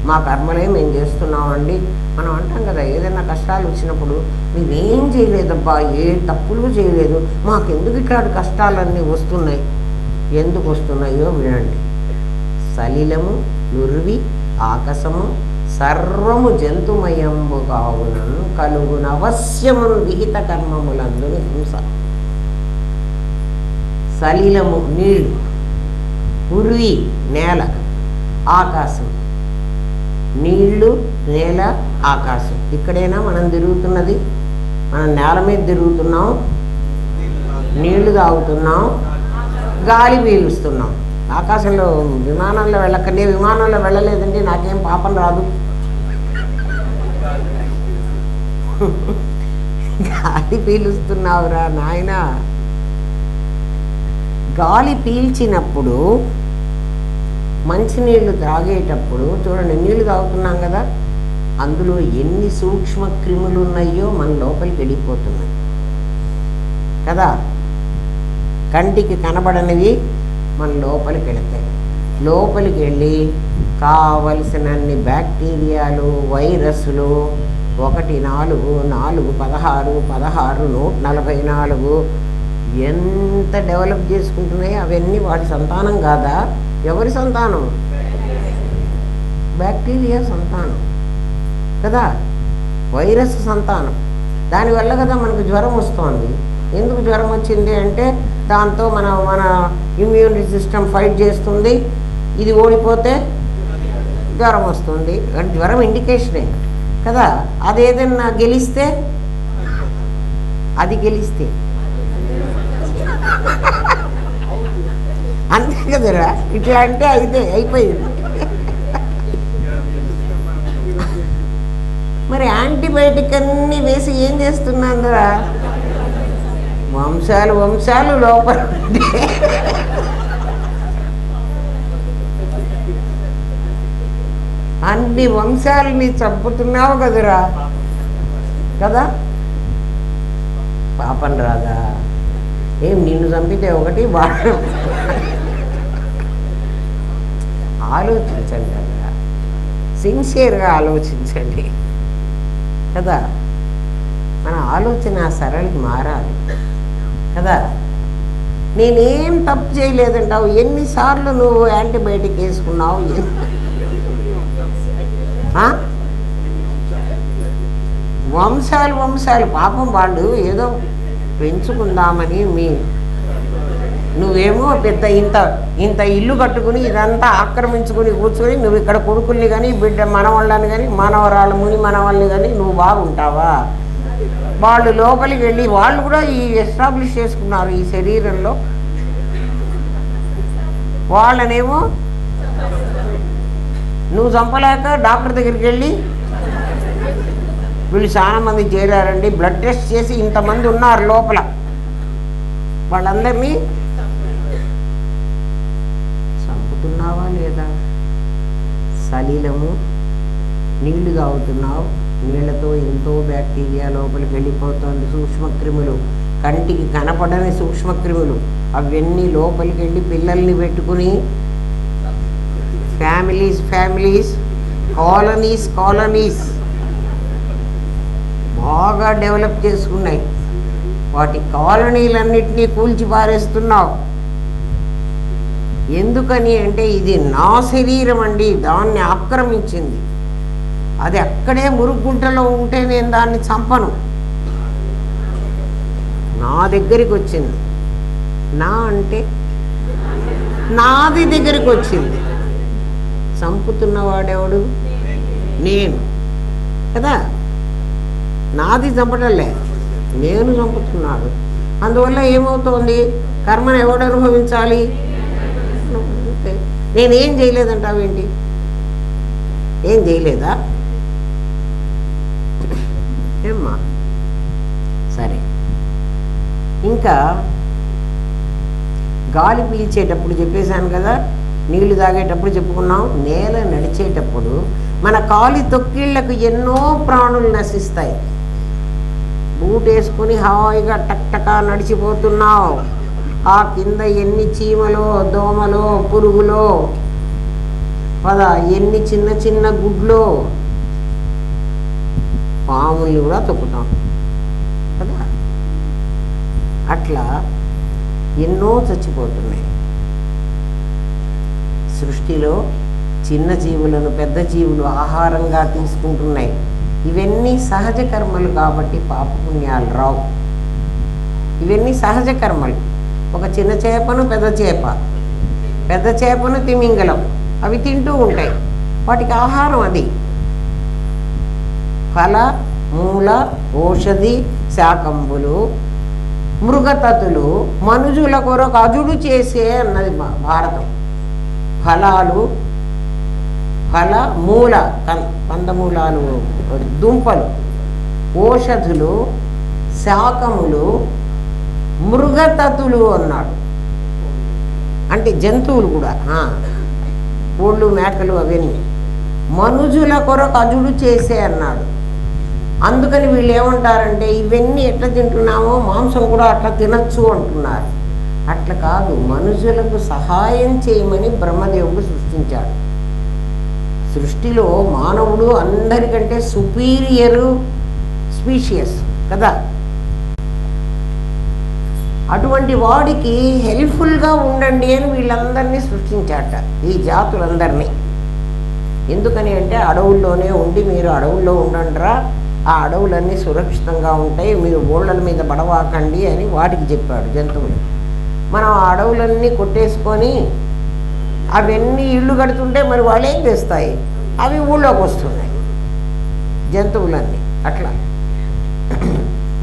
మా కర్మలే మేము చేస్తున్నామండి మనం అంటాం కదా. ఏదైనా కష్టాలు వచ్చినప్పుడు మేమేం చేయలేదబ్బా, ఏ తప్పులు చేయలేదు, మాకెందుకు ఇట్లాంటి కష్టాలన్నీ వస్తున్నాయి. ఎందుకు వస్తున్నాయో వినండి. సలిలము నుర్వి ఆకాశము సర్వము జంతుమయంబు కావునను కలుగునవశ్యమును విహిత కర్మములందు హింస. సలిలము నీళ్ళు, ఉర్వి నేల, ఆకాశం. నీళ్ళు, నేల, ఆకాశం. ఇక్కడైనా మనం తిరుగుతున్నది, మనం నేల మీద తిరుగుతున్నాం, నీళ్లు తాగుతున్నాం, గాలి పీలుస్తున్నాం. ఆకాశంలో విమానంలో వెళ్ళకనే, విమానంలో వెళ్ళలేదండి నాకేం పాపం రాదు. గాలి పీలుస్తున్నావురా నాయన. గాలి పీల్చినప్పుడు, మంచినీళ్ళు తాగేటప్పుడు చూడండి, నీళ్ళు తాగుతున్నాం కదా, అందులో ఎన్ని సూక్ష్మ క్రిములు ఉన్నాయో మన లోపలికి వెళ్ళిపోతున్నాయి కదా. కంటికి కనబడనివి మన లోపలికి వెళతాయి. లోపలికి వెళ్ళి కావలసినన్ని బ్యాక్టీరియాలు, వైరస్లు 1, 4, 4, 16, 16, 144 ఎంత డెవలప్ చేసుకుంటున్నాయో అవన్నీ వాటి సంతానం కాదా? ఎవరి సంతానం? బ్యాక్టీరియా సంతానం కదా, వైరస్ సంతానం. దానివల్ల కదా మనకు జ్వరం వస్తుంది. ఎందుకు జ్వరం వచ్చింది అంటే దాంతో మన ఇమ్యూనిటీ సిస్టమ్ ఫైట్ చేస్తుంది. ఇది ఓడిపోతే జ్వరం వస్తుంది. జ్వరం ఇండికేషనే కదా. అదేదన్నా గెలిస్తే, అది గెలిస్తే అంతే కదరా. ఇట్లా అంటే అయితే అయిపోయింది. మరి యాంటీబయాటిక్ అన్నీ వేసి ఏం చేస్తున్నారా? వంశాలు వంశాలు లోపల అన్ని వంశాలని చంపుతున్నావు కదరా కదా. పాపం రాదా? ఏం నిన్ను చంపితే ఒకటి వాడు. ఆలోచించండి కదా, సిన్సియర్గా ఆలోచించండి కదా. మన ఆలోచన సరళి మారాలి కదా. నేనేం తప్పు చేయలేదంటావు. ఎన్నిసార్లు నువ్వు యాంటీబయాటిక్ వేసుకున్నావు? వంశాలు వంశాలు. పాపం వాళ్ళు ఏదో పెంచుకుందామని నువ్వేమో పెద్ద ఇంత ఇల్లు కట్టుకుని ఇదంతా ఆక్రమించుకుని కూర్చొని నువ్వు ఇక్కడ కొడుకుల్ని కానీ బిడ్డ మనవాళ్ళని కానీ మనవరాళ్ళు ముని మనవాళ్ళని కానీ నువ్వు బాగుంటావా? వాళ్ళు లోపలికి వెళ్ళి వాళ్ళు కూడా ఈ ఎస్టాబ్లిష్ చేసుకున్నారు ఈ శరీరంలో. వాళ్ళనేమో నువ్వు చంపలేక డాక్టర్ దగ్గరికి వెళ్ళి వీళ్ళు చాలా మంది చేరారండి, బ్లడ్ టెస్ట్ చేసి ఇంతమంది ఉన్నారు లోపల, వాళ్ళందరినీ చంపుతున్నావా లేదా? సలీలము నీళ్లు తాగుతున్నావు, నీళ్లతో ఎంతో బ్యాక్టీరియా లోపలికి వెళ్ళిపోతుంది. సూక్ష్మక్రిములు, కంటికి కనపడని సూక్ష్మక్రిములు, అవన్నీ లోపలికి వెళ్ళి పిల్లల్ని పెట్టుకుని ఫ్యామిలీస్ ఫ్యామిలీస్, కాలనీస్ కాలనీస్ బాగా డెవలప్ చేసుకున్నాయి. వాటి కాలనీలన్నింటినీ కూల్చి పారేస్తున్నావు. ఎందుకని అంటే ఇది నా శరీరం అండి, దాన్ని ఆక్రమించింది. అది అక్కడే మురుగుంటలో ఉంటే నేను దాన్ని చంపను. నా దగ్గరికి వచ్చింది. నా అంటే నాది దగ్గరికి వచ్చింది. చంపుతున్నవాడెవడు? నేను కదా. నాది చంపటంలే, నేను చంపుతున్నాడు. అందువల్ల ఏమవుతోంది? కర్మను ఎవడు అనుభవించాలి? నేనేం చేయలేదంటావేంటి? ఏం చేయలేదా? ఏమ్మా? సరే, ఇంకా గాలి పీల్చేటప్పుడు చెప్పేశాను కదా, నీళ్లు తాగేటప్పుడు చెప్పుకున్నాం. నేల నడిచేటప్పుడు మన కాలి తొక్కిళ్లకు ఎన్నో ప్రాణులు నశిస్తాయి. బూట్ వేసుకుని హాయిగా టక్టకా నడిచిపోతున్నావు, ఆ కింద ఎన్ని చీమలో, దోమలో, పురుగులో, పద ఎన్ని చిన్న చిన్న గుడ్లో, పాముల్ని కూడా తొక్కుతాం కదా. అట్లా ఎన్నో చచ్చిపోతున్నాయి. సృష్టిలో చిన్న జీవులను పెద్ద జీవులు ఆహారంగా తీసుకుంటున్నాయి. ఇవన్నీ సహజ కర్మలు కాబట్టి పాపపుణ్యాలు రావు. ఇవన్నీ సహజ కర్మలు. ఒక చిన్న చేపను పెద్ద చేపను తిమింగలం అవి తింటూ ఉంటాయి. వాటికి ఆహారం అది. ఫల, మూల, ఓషధి, శాకంబులు, మృగతతులు మనుజుల కొరకు అజుడు చేసే అన్నది భారతం. ఫలాలు, ఫల మూల కందమూలాలు, దుంపలు, ఓషధులు, శాకములు, మృగతతులు అన్నాడు. అంటే జంతువులు కూడా, కోళ్ళు, మేకలు అవన్నీ మనుజుల కొరకు అజుడు చేసే అన్నాడు. అందుకని వీళ్ళు ఏమంటారంటే ఇవన్నీ ఎట్లా తింటున్నామో మాంసం కూడా అట్లా తినచ్చు అంటున్నారు. అట్లా కాదు, మనుషులకు సహాయం చేయమని బ్రహ్మదేవుడు సృష్టించాడు. సృష్టిలో మానవుడు అందరికంటే సుపీరియరు స్పీషియస్ కదా. అటువంటి వాడికి హెల్ప్ఫుల్గా ఉండండి అని వీళ్ళందరినీ సృష్టించాట, ఈ జాతులందరినీ. ఎందుకని అంటే అడవుల్లోనే ఉండి మీరు అడవుల్లో ఉండండిరా, ఆ అడవులన్నీ సురక్షితంగా ఉంటాయి, మీరు ఓళ్ళ మీద పడవాకండి అని వాటికి చెప్పాడు జంతువులు. మనం ఆ అడవులన్నీ కొట్టేసుకొని అవన్నీ ఇళ్ళు కడుతుంటే మరి వాళ్ళు ఏం చేస్తాయి? అవి ఊళ్ళోకి వస్తున్నాయి జంతువులన్నీ. అట్లా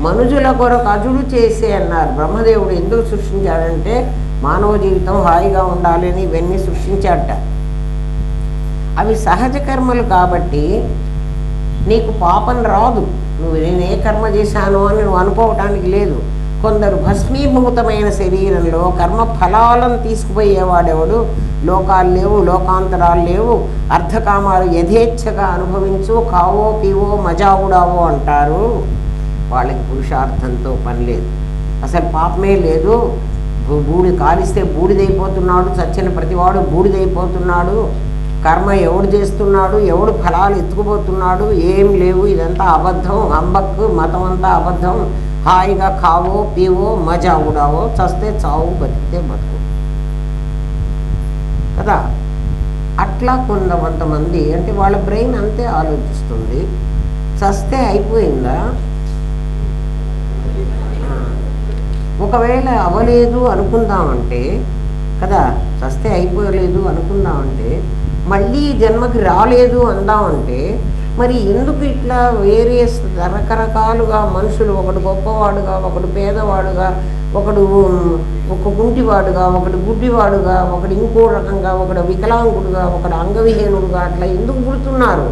మనుజుల కొరకు అజుడు చేసే అన్నారు. బ్రహ్మదేవుడు ఎందుకు సృష్టించాడంటే మానవ జీవితం హాయిగా ఉండాలని ఇవన్నీ సృష్టించాడట. అవి సహజ కర్మలు కాబట్టి నీకు పాపం రాదు. నేను ఏ కర్మ చేశాను అని నువ్వు అనుకోవటానికి లేదు. కొందరు భస్మీభూతమైన శరీరంలో కర్మ ఫలాలను తీసుకుపోయేవాడెవడు? లోకాలు లేవు, లోకాంతరాలు లేవు, అర్ధకామాలు యథేచ్ఛగా అనుభవించు, కావో పీవో మజావుడావో అంటారు. వాళ్ళకి పురుషార్థంతో పని లేదు, అసలు పాపమే లేదు. బూడి కాలిస్తే బూడిదైపోతున్నాడు, చచ్చిన ప్రతివాడు బూడిదైపోతున్నాడు. కర్మ ఎవడు చేస్తున్నాడు, ఎవడు ఫలాలు ఎత్తుకుపోతున్నాడు, ఏం లేవు. ఇదంతా అబద్ధం, అంబక్కు మతం అంతా అబద్ధం. హాయిగా కావో పీవో మజా ఉడావో, చస్తే చావు, బతికితే బతుకు కదా. అట్లా కొంతమంది అంటే వాళ్ళ బ్రెయిన్ అంతే ఆలోచిస్తుంది. చస్తే అయిపోయిందా? ఒకవేళ అవ్వలేదు అనుకుందామంటే కదా, చస్తే అయిపోలేదు అనుకుందామంటే, మళ్ళీ జన్మకి రాలేదు అందామంటే, మరి ఎందుకు ఇట్లా వేరియస్ రకరకాలుగా మనుషులు, ఒకడు గొప్పవాడుగా, ఒకడు పేదవాడుగా, ఒకడు ఒక కుంటివాడుగా, ఒకడు గుడ్డివాడుగా, ఒకడు ఇంకో రకంగా, ఒకడు వికలాంగుడుగా, ఒకడు అంగవిహీనుడుగా, అట్లా ఎందుకు పుడుతున్నారు?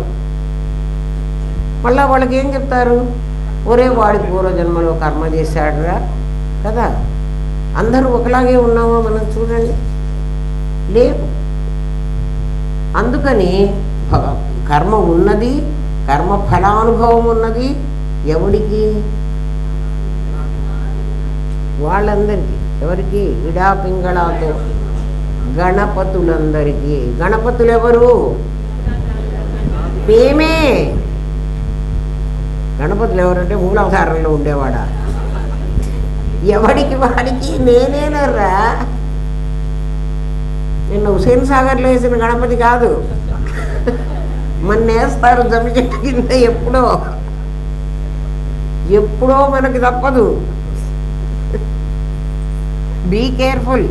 మళ్ళీ వాళ్ళకి ఏం చెప్తారు? ఒరే వాడి పూర్వజన్మలో కర్మ చేశాడురా కదా. అందరూ ఒకలాగే ఉన్నామో మనం చూడండి, లేవు. అందుకని కర్మ ఉన్నది, కర్మ ఫలానుభవం ఉన్నది. ఎవడికి? వాళ్ళందరికీ. ఎవరికి? ఇడా పింగళాతో గణపతులందరికీ. గణపతులు ఎవరు? మేమే. గణపతులు ఎవరంటే మూలాధారంలో ఉండేవాడా? ఎవడికి వాడికి నేనేనరా. నిన్న హుసేన్ సాగర్లో వేసిన గణపతి కాదు, మన్నేస్తారు జమ్మి చెట్టు కింద. ఎప్పుడో మనకి తప్పదు. బీ కేర్ఫుల్,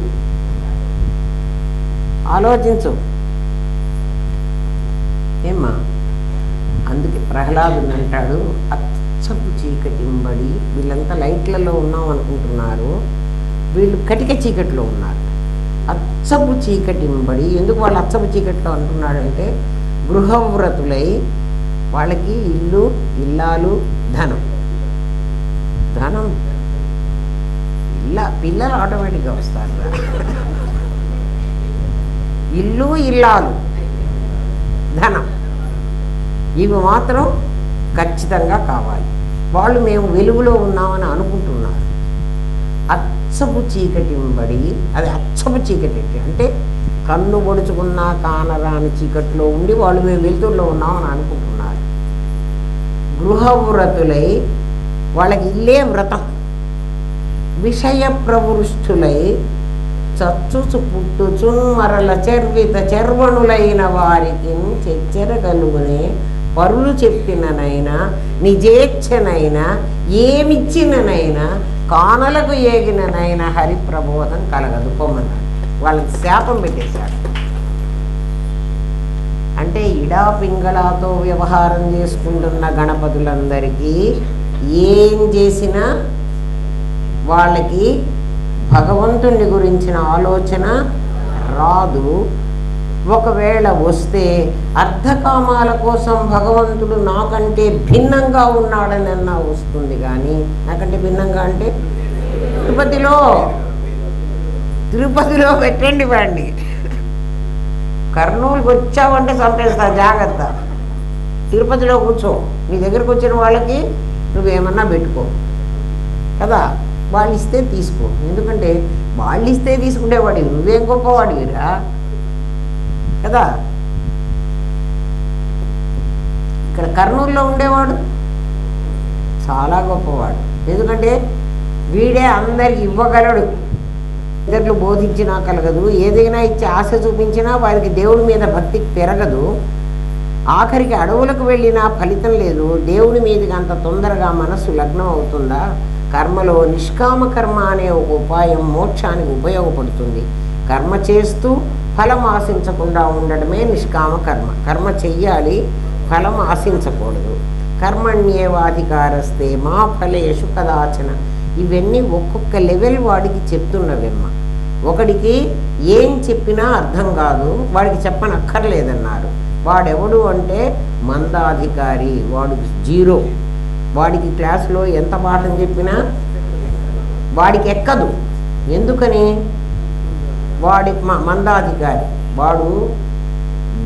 ఆలోచించు. ఏమ్మా? అందుకే ప్రహ్లాదుని అంటాడు, అచ్చపు చీకటింబడి. వీళ్ళంతా లైట్లలో ఉన్నాం అనుకుంటున్నారు, వీళ్ళు కటిక చీకటిలో ఉన్నారు. అచ్చపు చీకటింబడి. ఎందుకు వాళ్ళు అచ్చపు చీకటిలో అంటున్నాడంటే, గృహవ్రతులై, వాళ్ళకి ఇల్లు, ఇల్లాలు, ధనం. ధనం పిల్లలు ఆటోమేటిక్గా వస్తారు. ఇల్లు, ఇల్లాలు, ధనం, ఇవి మాత్రం ఖచ్చితంగా కావాలి. వాళ్ళు మేము వెలుగులో ఉన్నామని అనుకుంటున్నారు. అచ్చపు చీకటింబడి, అది అచ్చపు చీకటి అంటే కన్ను పొడుచుకున్నా కానరాని చీకట్లో ఉండి వాళ్ళు మేము వెలుతురులో ఉన్నామని అనుకుంటున్నారు. గృహవ్రతులై, వాళ్ళకి ఇల్లే వ్రతం. విషయ ప్రవృష్ఠులై, చచ్చుచు పుట్టుచున్ మరల చర్విత చర్వణులైన వారికి చెచ్చరగలుగునే పరులు చెప్పిననైనా నిజేచ్ఛనైనా ఏమిచ్చిననైనా కానలకు ఏగిననైనా హరి ప్రబోధం కలగదు పొమ్మన్నాడు. వాళ్ళకి శాపం పెట్టేశాడు. అంటే ఇడా పింగళాతో వ్యవహారం చేసుకుంటున్న గణపతులందరికీ ఏం చేసినా వాళ్ళకి భగవంతుని గురించిన ఆలోచన రాదు. ఒకవేళ వస్తే అర్ధకామాల కోసం భగవంతుడు నాకంటే భిన్నంగా ఉన్నాడని అన్నా వస్తుంది. కానీ నాకంటే భిన్నంగా అంటే తిరుపతిలో పెట్టండి వాడిని. కర్నూలుకి వచ్చావంటే చంపేస్తా, జాగ్రత్త. తిరుపతిలో కూర్చో, నీ దగ్గరకు వచ్చిన వాళ్ళకి నువ్వేమన్నా పెట్టుకో కదా. వాళ్ళు ఇస్తే తీసుకో. ఎందుకంటే వాళ్ళు ఇస్తే తీసుకునేవాడివి, నువ్వేం గొప్పవాడివిరా కదా. ఇక్కడ కర్నూలులో ఉండేవాడు చాలా గొప్పవాడు. ఎందుకంటే వీడే అందరికి ఇవ్వగలడు. ఇతరులు బోధించినా కలగదు, ఏదైనా ఇచ్చి ఆశ చూపించినా వారికి దేవుడి మీద భక్తి పెరగదు. ఆఖరికి అడవులకు వెళ్ళినా ఫలితం లేదు. దేవుని మీదకి అంత తొందరగా మనస్సు లగ్నం అవుతుందా? కర్మలో నిష్కామ కర్మ అనే ఒక ఉపాయం మోక్షానికి ఉపయోగపడుతుంది. కర్మ చేస్తూ ఫలం ఆశించకుండా ఉండడమే నిష్కామ కర్మ. కర్మ చెయ్యాలి, ఫలం ఆశించకూడదు. కర్మణ్యేవాధికారస్తే మా ఫలేషు కదాచన. ఇవన్నీ ఒక్కొక్క లెవెల్ వాడికి చెప్తున్నవెమ్మ. ఒకడికి ఏం చెప్పినా అర్థం కాదు, వాడికి చెప్పనక్కర్లేదన్నారు. వాడెవడు అంటే మందాధికారి, వాడు జీరో. వాడికి క్లాసులో ఎంత పాఠం చెప్పినా వాడికి ఎక్కదు. ఎందుకని? వాడి మందాధికారి. వాడు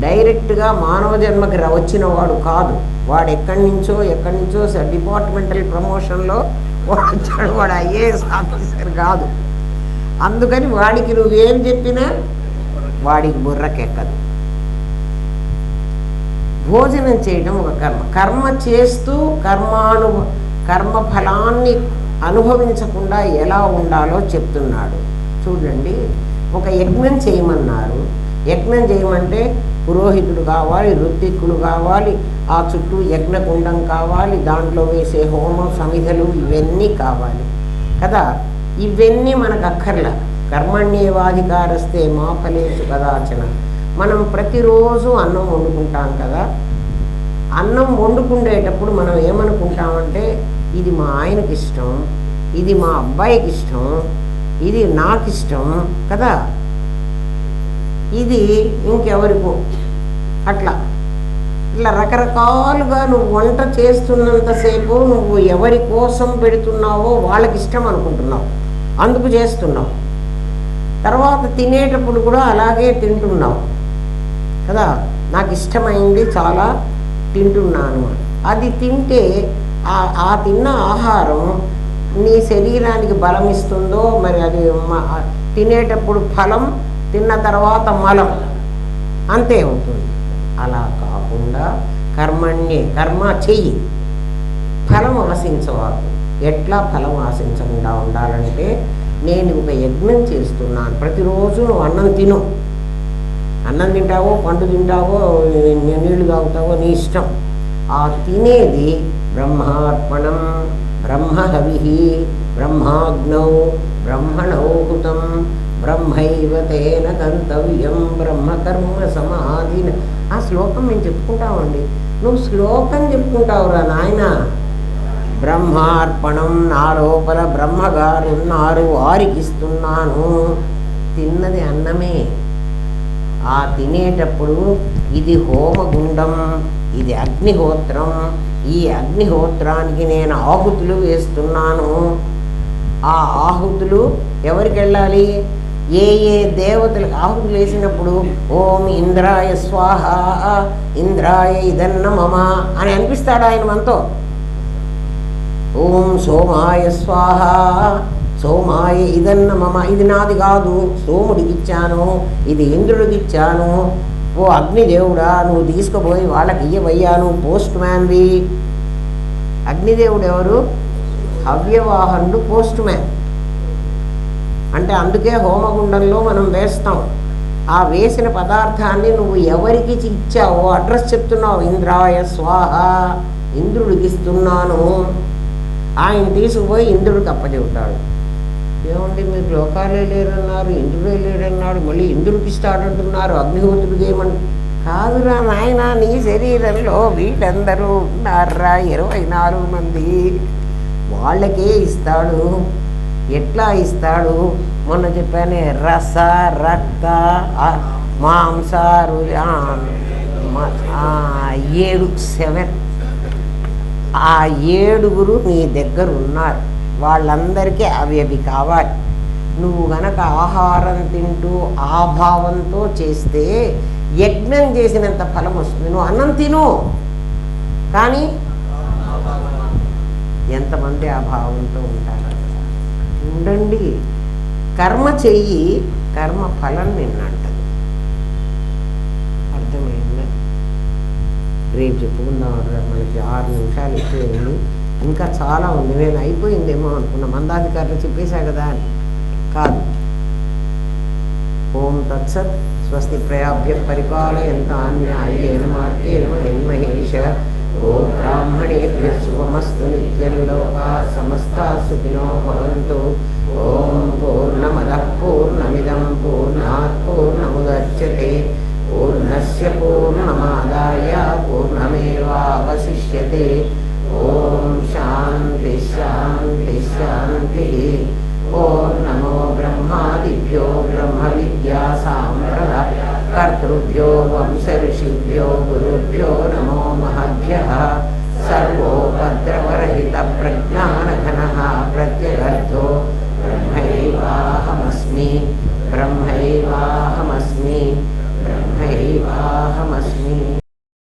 డైరెక్ట్గా మానవ జన్మకి వచ్చిన వాడు కాదు. వాడు ఎక్కడి నుంచో డిపార్ట్మెంటల్ ప్రమోషన్లో వచ్చాడు. వాడు ఐఏఎస్ ఆఫీసర్ కాదు. అందుకని వాడికి నువ్వేం చెప్పినా వాడికి బుర్రకెక్కదు. భోజనం చేయడం ఒక కర్మ. కర్మ చేస్తూ కర్మ ఫలాన్ని అనుభవించకుండా ఎలా ఉండాలో చెప్తున్నాడు. చూడండి, ఒక యజ్ఞం చేయమన్నారు. యజ్ఞం చేయమంటే పురోహితుడు కావాలి, ఋత్విక్కులు కావాలి, ఆ చుట్టూ యజ్ఞకుండం కావాలి, దాంట్లో వేసే హోమం సమిధలు ఇవన్నీ కావాలి కదా. ఇవన్నీ మనకు అక్కర్లా. కర్మణ్యేవాధికారస్తే మా ఫలేషు కదాచన. మనం ప్రతిరోజు అన్నం వండుకుంటాం కదా. అన్నం వండుకుండేటప్పుడు మనం ఏమనుకుంటామంటే, ఇది మా ఆయనకి ఇష్టం, ఇది మా అబ్బాయికి ఇష్టం, ఇది నాకు ఇష్టం కదా, ఇది ఇంకెవరికో. ఇట్లా రకరకాలుగా నువ్వు వంట చేస్తున్నంతసేపు నువ్వు ఎవరి కోసం పెడుతున్నావో వాళ్ళకి ఇష్టం అనుకుంటున్నావు, అందుకు చేస్తున్నావు. తర్వాత తినేటప్పుడు కూడా అలాగే తింటున్నావు కదా. నాకు ఇష్టమైంది చాలా తింటున్నాను. అది తింటే ఆ తిన్న ఆహారం నీ శరీరానికి బలం ఇస్తుందో మరి అది తినేటప్పుడు ఫలం, తిన్న తర్వాత మలం, అంతే ఉంటుంది. అలా కాకుండా కర్మ చెయ్యి, ఫలం ఆశించవాకు. ఎట్లా ఫలం ఆశించకుండా ఉండాలంటే, నేను ఒక యజ్ఞం చేస్తున్నాను. ప్రతిరోజు నువ్వు అన్నం తిను. అన్నం తింటావో, పండు తింటావో, నీళ్లు తాగుతావో నీ ఇష్టం. ఆ తినేది బ్రహ్మార్పణం, బ్రహ్మహవి, బ్రహ్మాగ్నౌ, బ్రహ్మణౌహుతం, బ్రహ్మైవ తేన గంతవ్యం, బ్రహ్మకర్మ సమాధిన ఆ శ్లోకం మేము చెప్పుకుంటామండి. నువ్వు శ్లోకం చెప్పుకుంటావురా నాయన. బ్రహ్మార్పణం, నా లోపల బ్రహ్మగారు ఉన్నారు, వారికి ఇస్తున్నాను. తిన్నది అన్నమే. ఆ తినేటప్పుడు ఇది హోమగుండం, ఇది అగ్నిహోత్రం, ఈ అగ్నిహోత్రానికి నేను ఆహుతులు వేస్తున్నాను. ఆ ఆహుతులు ఎవరికి వెళ్ళాలి? ఏ ఏ దేవతలకు ఆహుతులు వేసినప్పుడు ఓం ఇంద్రాయ స్వాహ, ఇంద్రాయ ఇదన్న మమ అని అనిపిస్తాడు ఆయన మనతో. ఓం సోమాయ స్వాహ, సోమాయ ఇదన్న మమ, ఇది నాది కాదు, సోముడికి ఇచ్చాను, ఇది ఇంద్రుడికి ఇచ్చాను. ఓ అగ్నిదేవుడా, నువ్వు తీసుకుపోయి వాళ్ళకి ఇయ్యవయ్యా, నువ్వు పోస్ట్ మ్యాన్వి. అగ్నిదేవుడు ఎవరు? హవ్యవాహనుడు పోస్ట్ మ్యాన్. అంటే అందుకే హోమగుండంలో మనం వేస్తాం. ఆ వేసిన పదార్థాన్ని నువ్వు ఎవరికి ఇచ్చావో అడ్రస్ చెప్తున్నావు. ఇంద్రాయ స్వాహ, ఇంద్రుడికి ఇస్తున్నాను. ఆయన తీసుకుపోయి ఇంద్రుడికి అప్పచెబుతాడు. ఏమండి మీరు లోకాలే లేరన్నారు, ఇంద్రుడే లేరన్నాడు, మళ్ళీ ఇంద్రుడికి ఇస్తాడంటున్నారు, అగ్నిహోత్రుడికి ఏమని? కాదురా నాయన, నీ శరీరంలో వీళ్ళందరూ ఉన్నారా 24 మంది, వాళ్ళకే ఇస్తాడు. ఎట్లా ఇస్తాడు? మొన్న చెప్పానే, రస రక్త మాంస 7 ఆ 7 నీ దగ్గర ఉన్నారు. వాళ్ళందరికీ అవి కావాలి. నువ్వు గనక ఆహారం తింటూ ఆ భావంతో చేస్తే యజ్ఞం చేసినంత ఫలం వస్తుంది. నువ్వు అన్నం తిను, కానీ ఎంతమంది ఆ భావంతో ఉంటారు? ఉండండి. కర్మ చెయ్యి, కర్మ ఫలం నిన్నంటది. అర్థమైందా? రేపు చెప్పుకుందాం. మనకి 6 నిమిషాలు ఇచ్చేయండి. ఇంకా చాలా ఉంది. నేను అయిపోయిందేమో అనుకున్నా, మందాధికారులు చెప్పేశా కదా అని. కాదు. ఓం తత్సత్. స్వస్తి ప్రయాభ్య పరిపాలయంతాన్యాయేన మార్గేణ మహేష. ఓం బ్రాహ్మణేభ్యః శుభమస్తు. నిత్యం లోకాః సమస్తాః సుఖినో భవంతు. ఓం పూర్ణమదః పూర్ణమిదం పూర్ణాత్ పూర్ణముదచ్యతే. పూర్ణస్య పూర్ణమాదాయ పూర్ణమేవావశిష్యతే. ఓం శాంతి శాంతి శాంతి. ఓం నమో బ్రహ్మాదిభ్యో బ్రహ్మ విద్యా సాంప్రదాయ కర్తృభ్యో వంశ ఋషిభ్యో గురుభ్యో నమో మహద్భ్యః. సర్వోపద్రవరహిత ప్రజ్ఞాన